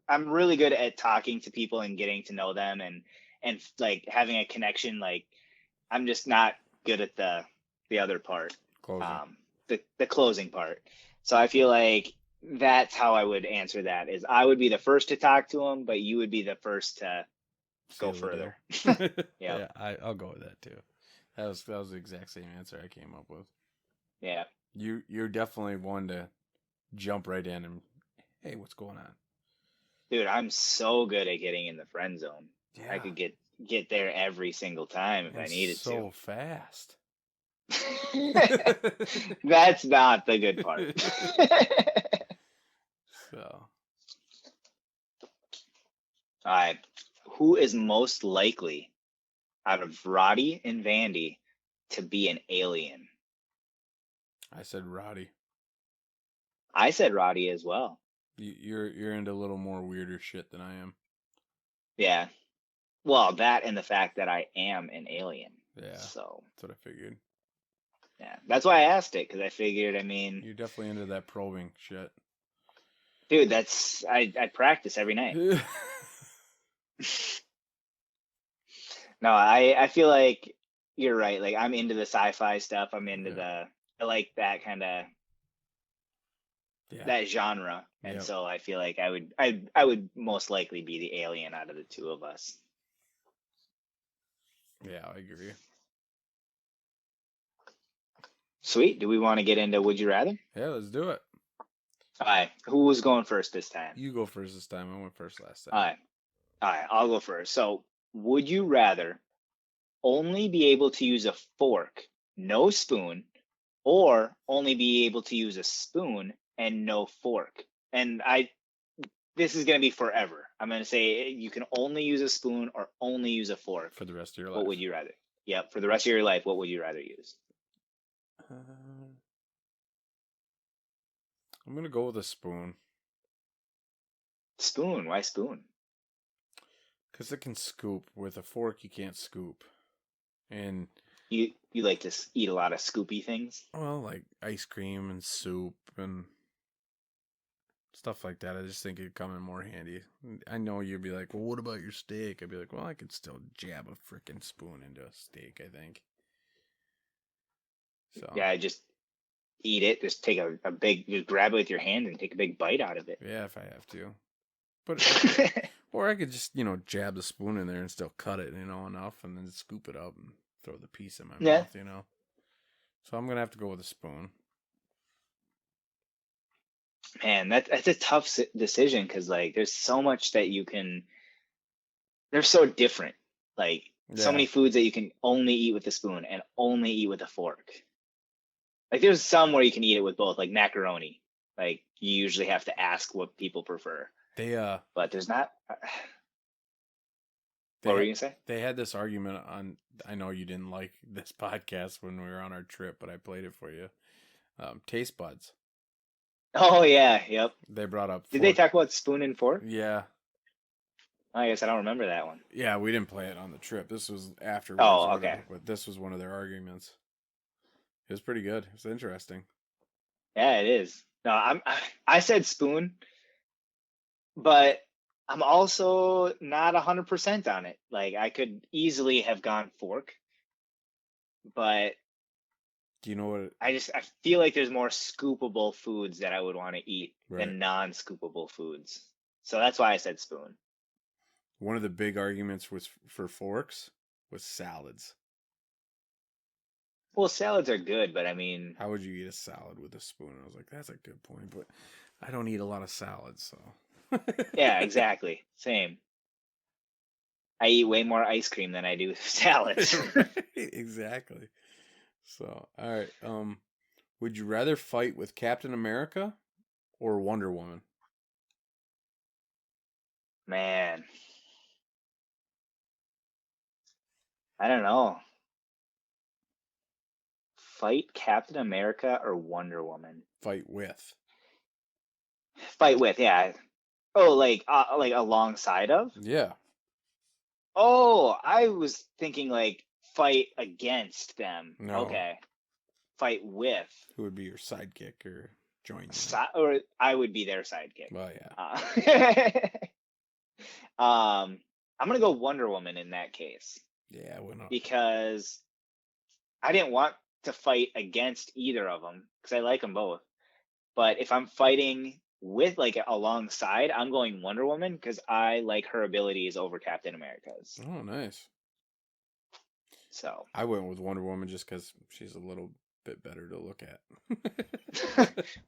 I'm really good at talking to people and getting to know them and like having a connection. Like I'm just not good at the other part, Closing. the closing part. So I feel like that's how I would answer that. Is I would be the first to talk to them, but you would be the first to go Seal the further. deal. Yep. Yeah, I'll go with that too. That was the exact same answer I came up with. Yeah. You're definitely one to jump right in and, hey, what's going on? Dude, I'm so good at getting in the friend zone. I Yeah, could get there every single time if I and needed so fast. to. That's not the good part. So, All right. Who is most likely out of Roddy and Vandy to be an alien? I said Roddy. I said Roddy as well. You're into a little more weirder shit than I am. Yeah. Well, that and the fact that I am an alien. Yeah, So, that's what I figured. yeah. That's why I asked it, because I figured, I mean, You're definitely into that probing shit. dude, I practice every night. No, I feel like you're right. Like, I'm into the sci-fi stuff. I'm into I like that kind of Yeah. that genre. And Yep. so I feel like I would most likely be the alien out of the two of us. Yeah, I agree. Sweet. Do we want to get into Would You Rather? Yeah, let's do it. All right. Who was going first this time? You go first this time. I went first last time. All right. All right. I'll go first. So, would you rather only be able to use a fork, no spoon, or only be able to use a spoon and no fork? And this is going to be forever. I'm going to say you can only use a spoon or only use a fork. For the rest of your life. What would you rather? Yep. For the rest of your life, what would you rather use? I'm going to go with a spoon. Spoon. Why spoon? Because it can scoop. With a fork, you can't scoop. And You like to eat a lot of scoopy things? well, like ice cream and soup and stuff like that. I just think it'd come in more handy. I know you'd be like, well, what about your steak? I'd be like, well, I could still jab a freaking spoon into a steak, I think. So Yeah, just eat it. Just take a big, just grab it with your hand and take a big bite out of it. yeah, if I have to. But or I could just, jab the spoon in there and still cut it, enough, and then scoop it up and throw the piece in my mouth, So I'm gonna have to go with a spoon. Man, that's a tough decision because like there's so much that you can. They're so different. Like so many foods that you can only eat with a spoon and only eat with a fork. Like there's some where you can eat it with both, like macaroni. Like you usually have to ask what people prefer. But there's not. What were you gonna say? They had this argument on. I know you didn't like this podcast when we were on our trip, but I played it for you. Taste buds. Oh yeah, yep. They brought up. Did they talk about spoon and fork? Yeah. I guess I don't remember that one. Yeah, we didn't play it on the trip. This was after. Oh, okay. But this was one of their arguments. It was pretty good. It was interesting. Yeah, it is. No, I said spoon, but I'm also not 100% on it. Like I could easily have gone fork, but do you know what? I feel like there's more scoopable foods that I would want to eat than non-scoopable foods. So that's why I said spoon. One of the big arguments for forks was salads. Well, salads are good, but I mean, how would you eat a salad with a spoon? I was like, that's a good point, but I don't eat a lot of salads, so. Yeah, exactly. Same. I eat way more ice cream than I do salads. Exactly. So, all right. Would you rather fight with Captain America or Wonder Woman? Man, I don't know. Fight Captain America or Wonder Woman? Fight with. Fight with, yeah. Oh, like alongside of? Yeah. Oh, I was thinking like fight against them. No. Okay. Fight with. Who would be your sidekick or join you? Or I would be their sidekick. Well, yeah. I'm gonna go Wonder Woman in that case. Yeah, why not? Because I didn't want to fight against either of them because I like them both. But if I'm fighting with like alongside, I'm going Wonder Woman because I like her abilities over Captain America's. Oh, nice. So I went with Wonder Woman just because she's a little bit better to look at.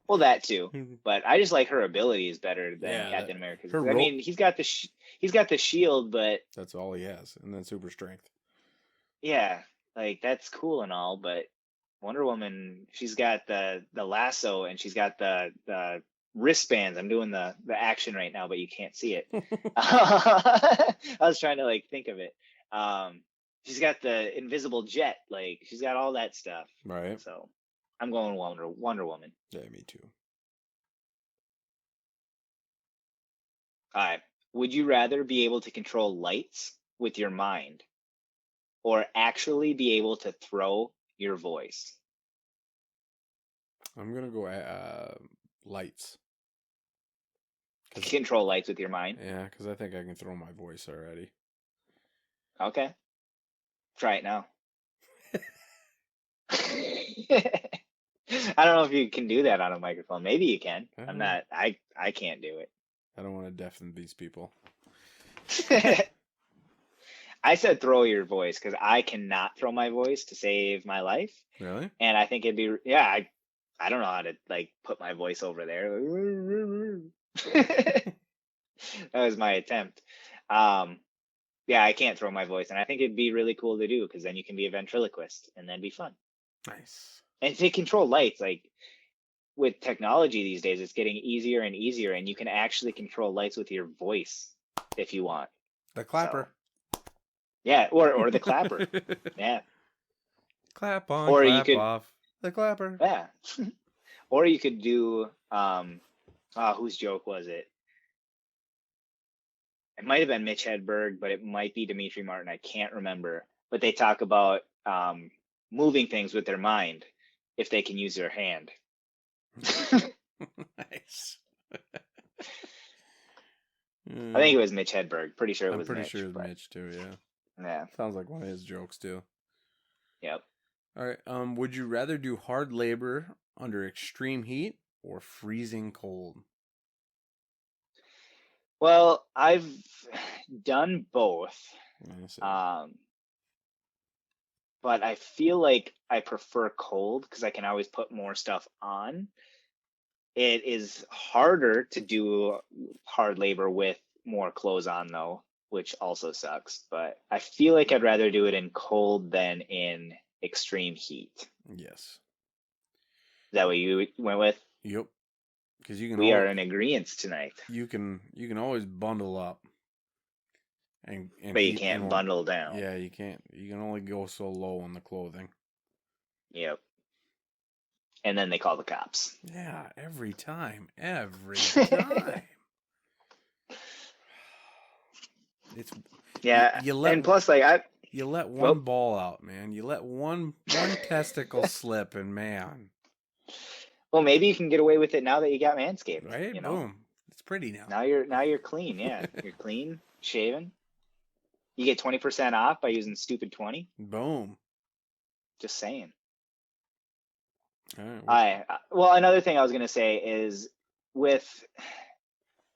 well, that too, but I just like her abilities better than Yeah, Captain America's. her I mean, he's got the shield, but that's all he has, and then super strength. yeah, like that's cool and all, but Wonder Woman, she's got the lasso and she's got the wristbands. I'm doing the action right now, but you can't see it. I was trying to like think of it. She's got the invisible jet, like she's got all that stuff. Right. So I'm going Wonder Woman. Yeah, me too. All right. Would you rather be able to control lights with your mind or actually be able to throw your voice? I'm gonna go lights. Control lights with your mind? Yeah, because I think I can throw my voice already. Okay. Try it now. I don't know if you can do that on a microphone. Maybe you can. I'm not. I can't do it. I don't want to deafen these people. I said throw your voice because I cannot throw my voice to save my life. Really? And I think it'd be I don't know how to like put my voice over there. That was my attempt. Yeah, I can't throw my voice, and I think it'd be really cool to do because then you can be a ventriloquist and then be fun. Nice. And to control lights, like with technology these days, it's getting easier and easier, and you can actually control lights with your voice if you want. The clapper. So, yeah, or the clapper. Yeah. Clap on, or clap you could, off. The clapper. Yeah. Or you could do whose joke was it? It might have been Mitch Hedberg, but it might be Dimitri Martin. I can't remember. But they talk about moving things with their mind if they can use their hand. Nice. I think it was Mitch Hedberg. Pretty sure it was Mitch. I'm pretty sure it was Mitch too, yeah. Yeah. Sounds like one of his jokes too. Yep. All right. Would you rather do hard labor under extreme heat or freezing cold? Well, I've done both. But I feel like I prefer cold because I can always put more stuff on. It is harder to do hard labor with more clothes on though, which also sucks. But I feel like I'd rather do it in cold than in extreme heat. Yes. Is that what you went with? Yep. Because we are in agreement tonight. You can always bundle up. But you can't bundle down. Yeah, you can't. You can only go so low on the clothing. Yep. And then they call the cops. Yeah, every time. Every time. It's and plus like you let one ball out, man. You let one testicle slip, and man. Well, maybe you can get away with it now that you got Manscaped. Right? You know? Boom. It's pretty now. Now you're clean, yeah. You're clean, shaven. You get 20% off by using Stupid 20. Boom. Just saying. All right. Well, another thing I was gonna say is with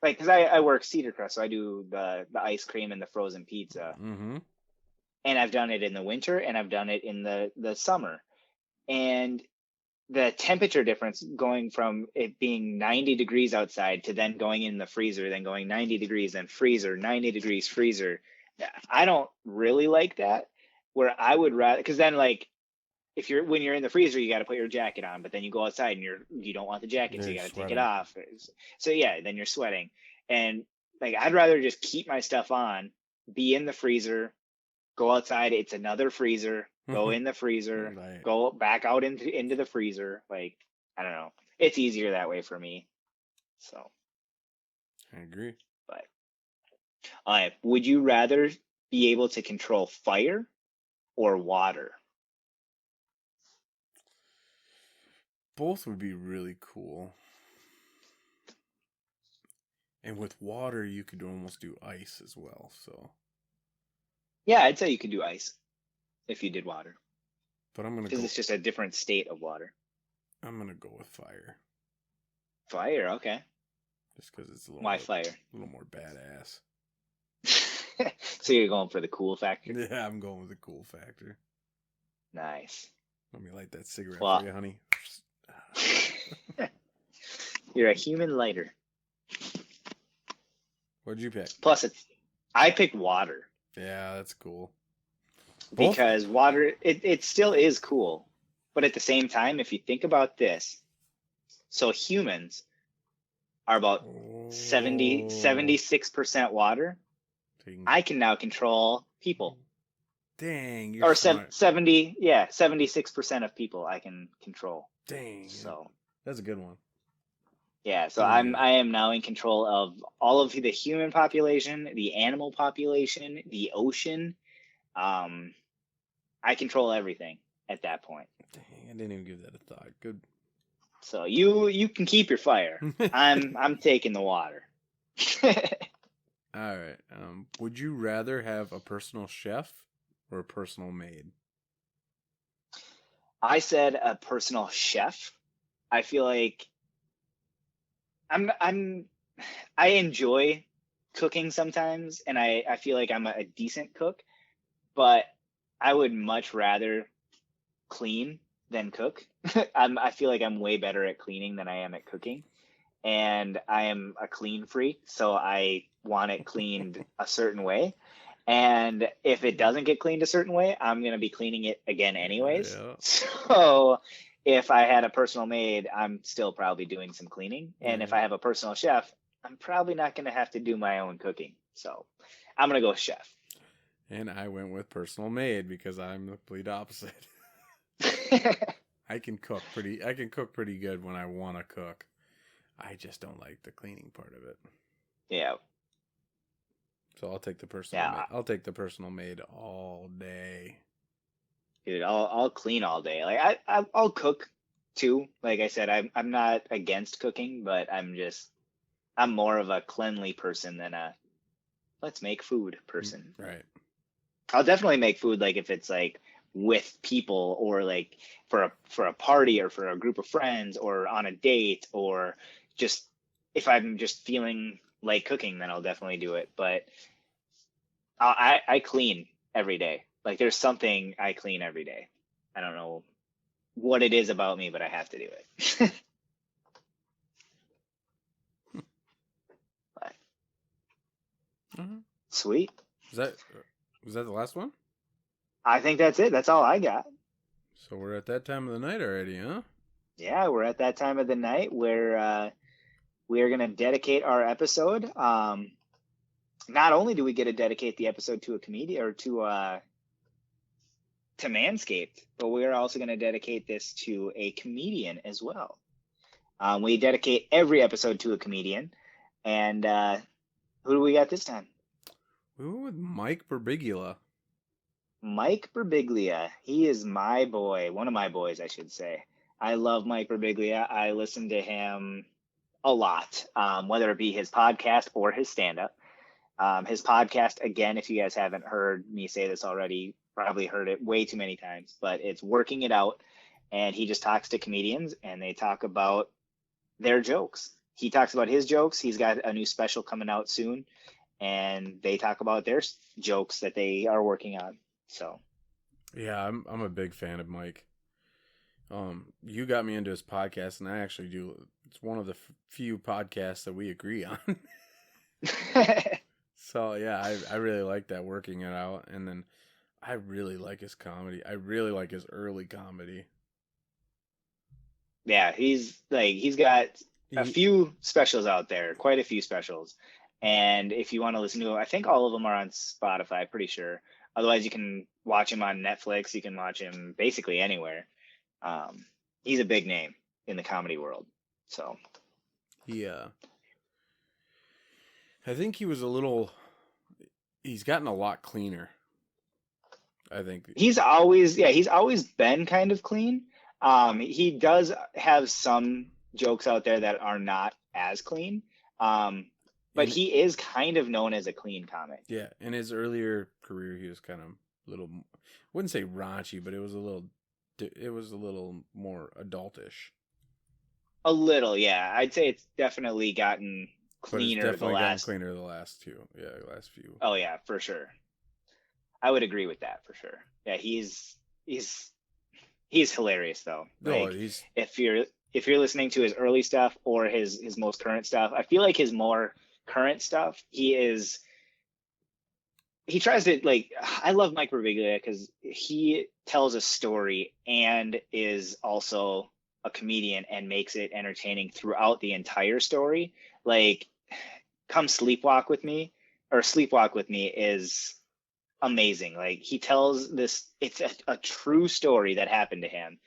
like because I work Cedar Crest, so I do the ice cream and the frozen pizza. Mm-hmm. And I've done it in the winter and I've done it in the summer. And the temperature difference going from it being 90 degrees outside to then going in the freezer, then going 90 degrees, then freezer, 90 degrees, freezer. I don't really like that. Where I would rather, because then like when you're in the freezer, you got to put your jacket on, but then you go outside and you don't want the jacket, so you got to take it off. So yeah, then you're sweating. And like I'd rather just keep my stuff on, be in the freezer, go outside. It's another freezer. Go in the freezer. Right. Go back out into the freezer. Like I don't know. It's easier that way for me. So I agree. But would you rather be able to control fire or water? Both would be really cool. And with water, you could almost do ice as well. So. Yeah, I'd say you could do ice if you did water. But I'm gonna because it's just a different state of water. I'm gonna go with fire. Fire, okay. Just because it's a Why fire? little more badass. So you're going for the cool factor? Yeah, I'm going with the cool factor. Nice. Let me light that cigarette Well, for you, honey. You're a human lighter. What'd you pick? Plus, I picked water. Yeah, that's cool. Because water, it still is cool. But at the same time, if you think about this, so humans are about 76% water. I can now control people. Dang, you're or smart. 76% of people I can control. Dang. So that's a good one. Yeah, so I am now in control of all of the human population, the animal population, the ocean. I control everything at that point. Dang, I didn't even give that a thought. Good. So you can keep your fire. I'm taking the water. All right. Would you rather have a personal chef or a personal maid? I said a personal chef. I feel like I enjoy cooking sometimes, and I feel like I'm a decent cook, but I would much rather clean than cook. I feel like I'm way better at cleaning than I am at cooking, and I am a clean freak, so I want it cleaned a certain way. And if it doesn't get cleaned a certain way, I'm going to be cleaning it again anyways. Yeah. So if I had a personal maid, I'm still probably doing some cleaning. And if I have a personal chef, I'm probably not going to have to do my own cooking. So I'm going to go chef. And I went with personal maid because I'm the complete opposite. I can cook pretty good when I want to cook. I just don't like the cleaning part of it. Yeah. So I'll take the personal maid. I'll take the personal maid all day. Dude, I'll clean all day. Like I'll cook too. Like I said, I'm not against cooking, but I'm more of a cleanly person than a let's make food person. Right. I'll definitely make food like if it's like with people or like for a party or for a group of friends or on a date or just if I'm just feeling like cooking, then I'll definitely do it. But I clean every day. Like there's something I clean every day. I don't know what it is about me, but I have to do it. But, Sweet. Was that the last one? I think that's it. That's all I got. So we're at that time of the night already, huh? Yeah, we're at that time of the night where we are going to dedicate our episode. Not only do we get to dedicate the episode to a comedian or to Manscaped, but we're also going to dedicate this to a comedian as well. We dedicate every episode to a comedian. And who do we got this time? We went with Mike Birbiglia. Mike Birbiglia. He is my boy. One of my boys, I should say. I love Mike Birbiglia. I listen to him a lot, whether it be his podcast or his stand-up. His podcast, again, if you guys haven't heard me say this already, probably heard it way too many times, but it's Working It Out. And he just talks to comedians and they talk about their jokes. He talks about his jokes. He's got a new special coming out soon. And they talk about their jokes that they are working on. So, yeah, I'm a big fan of Mike. You got me into his podcast, and I actually do. It's one of the few podcasts that we agree on. So yeah, I really like that, Working It Out, and then I really like his comedy. I really like his early comedy. Yeah, he's got a few specials out there, quite a few specials. And if you want to listen to them, I think all of them are on Spotify, pretty sure. Otherwise, you can watch him on Netflix. You can watch him basically anywhere. He's a big name in the comedy world. So, yeah, I think he's gotten a lot cleaner. I think he's always been kind of clean. He does have some jokes out there that are not as clean. But he is kind of known as a clean comic. Yeah, in his earlier career, he was kind of little, I wouldn't say raunchy, but it was a little more adultish. A little, yeah. I'd say it's definitely gotten but it's cleaner the definitely gotten last. cleaner the last two. Yeah, last few. Oh yeah, for sure. I would agree with that for sure. Yeah, he's he's hilarious though. No, Like he's if you're listening to his early stuff or his most current stuff, I feel like his more current stuff, he tries to like I love Mike Birbiglia because he tells a story and is also a comedian and makes it entertaining throughout the entire story. Like Come Sleepwalk with Me or Sleepwalk with Me is amazing. Like he tells this, it's a true story that happened to him.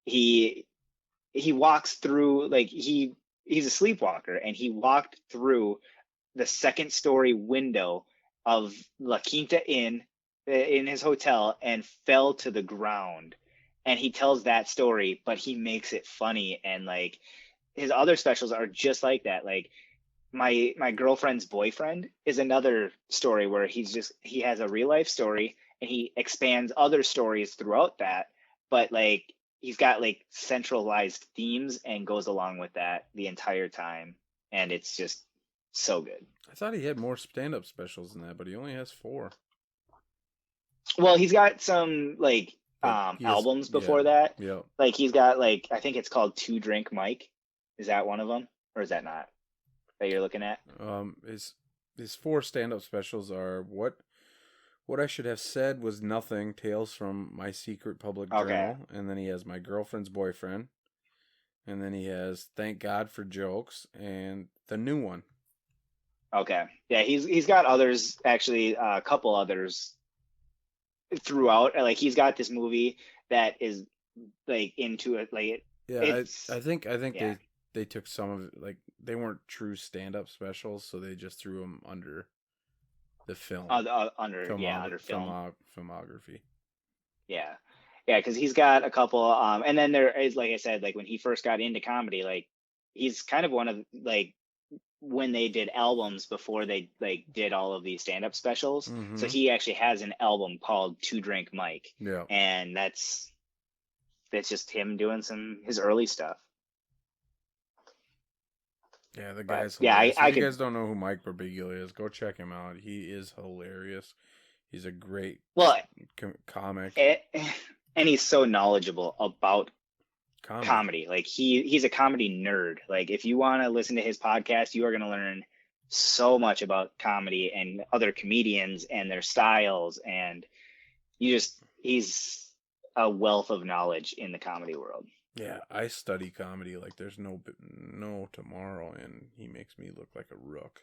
He he walks through like he's a sleepwalker and he walked through the second story window of La Quinta Inn in his hotel and fell to the ground. And he tells that story, but he makes it funny. And like his other specials are just like that. Like my girlfriend's boyfriend is another story where he has a real life story and he expands other stories throughout that, but like he's got like centralized themes and goes along with that the entire time, and it's just so good. I thought he had more stand-up specials than that, but he only has 4. Well, he's got some like But he has, albums yeah, before that. yeah. Like he's got like I think it's called Two Drink Mike. Is that one of them, or is that not that you're looking at? His 4 stand-up specials are what I should have said was nothing. Tales from My Secret Public Okay. Journal, and then he has My Girlfriend's Boyfriend, and then he has Thank God for Jokes, and the new one. Okay. Yeah, he's got others actually, a couple others throughout. Like he's got this movie that is like into it. Like Yeah, it's I think yeah. they took some of it, like they weren't true stand-up specials, so they just threw them under the film Under film. filmography. Yeah. Yeah, because he's got a couple. And then there is, like I said, like when he first got into comedy, like he's kind of one of like when they did albums before they like did all of these stand-up specials. So Mm-hmm. he actually has an album called Two Drink Mike, Yeah. and that's just him doing some his early stuff. Yeah, the But guy's yeah, hilarious. If I you could. guys don't know who Mike Birbiglia is, go check him out. He is hilarious. He's a great Well, comic. and he's so knowledgeable about Comedy. comedy. Like he's a comedy nerd. Like if you want to listen to his podcast, you are going to learn so much about comedy and other comedians and their styles, and he's a wealth of knowledge in the comedy world. Yeah, I study comedy like there's no tomorrow, and he makes me look like a rook.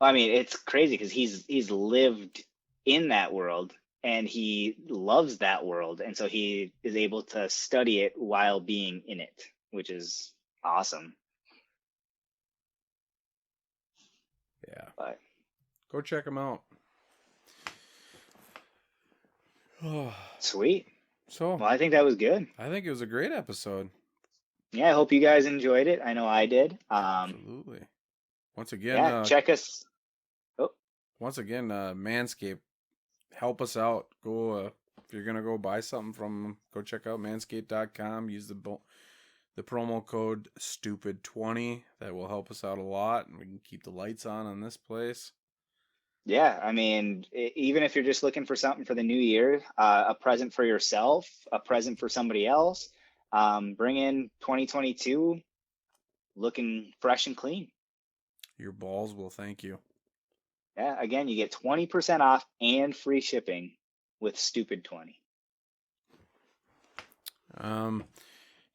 I mean, it's crazy because he's lived in that world and he loves that world, and so he is able to study it while being in it, which is awesome. Yeah, But go check him out. sweet. So, Well, I think that was good. I think it was a great episode. Yeah, I hope you guys enjoyed it. I know I did. Absolutely. Once again, Yeah, check us. Oh, Manscaped, help us out. Go if you're gonna go buy something from them, go check out manscaped.com. Use the promo code STUPID20. That will help us out a lot, and we can keep the lights on this place. yeah. I mean, even if you're just looking for something for the new year, a present for yourself, a present for somebody else, bring in 2022 looking fresh and clean. Your balls will thank you. Yeah, again, you get 20% off and free shipping with Stupid20.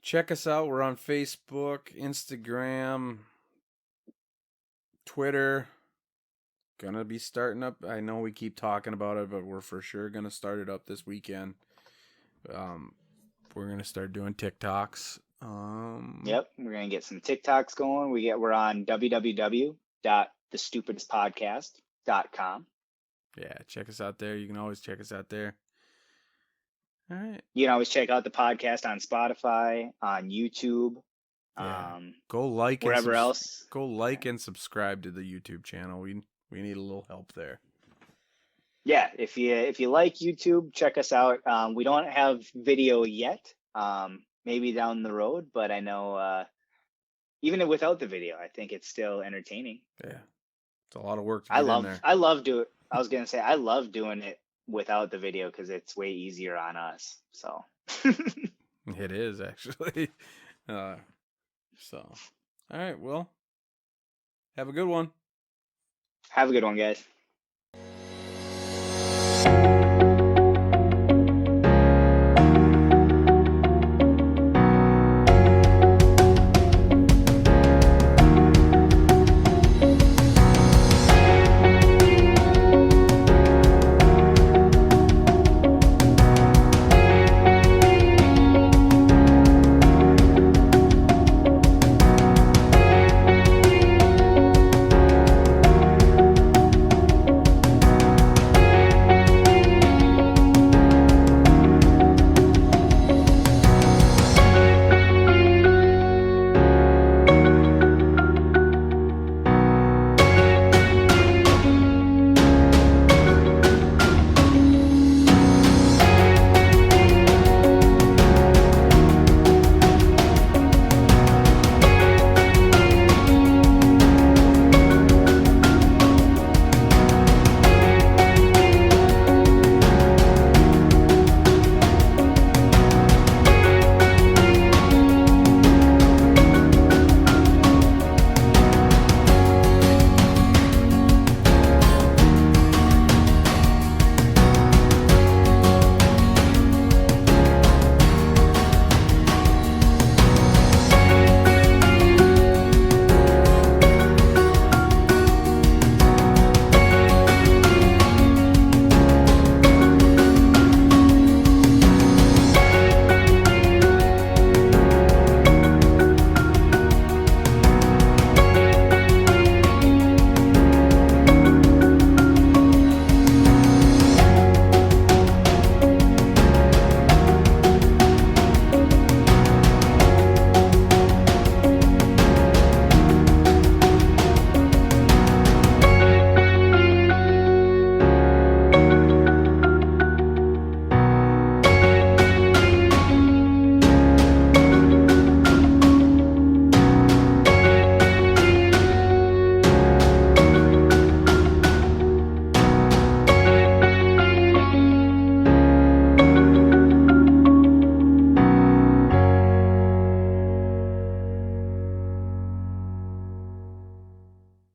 Check us out. We're on Facebook, Instagram, Twitter. Gonna be starting up. I know we keep talking about it, but we're for sure gonna start it up this weekend. We're gonna start doing TikToks. Yep, we're gonna get some TikToks going. We're on www.thestupidestpodcast.com. Yeah, check us out there. You can always check us out there. All right. You can always check out the podcast on Spotify, on YouTube, Yeah. Go like wherever else. Go like and subscribe to the YouTube channel. We need a little help there. Yeah, if you like YouTube, check us out. We don't have video yet. Maybe down the road, but I know even without the video, I think it's still entertaining. Yeah, it's a lot of work to get in there. I love doing it without the video because it's way easier on us. So It is actually. So, all right. Well, have a good one. have a good one, guys.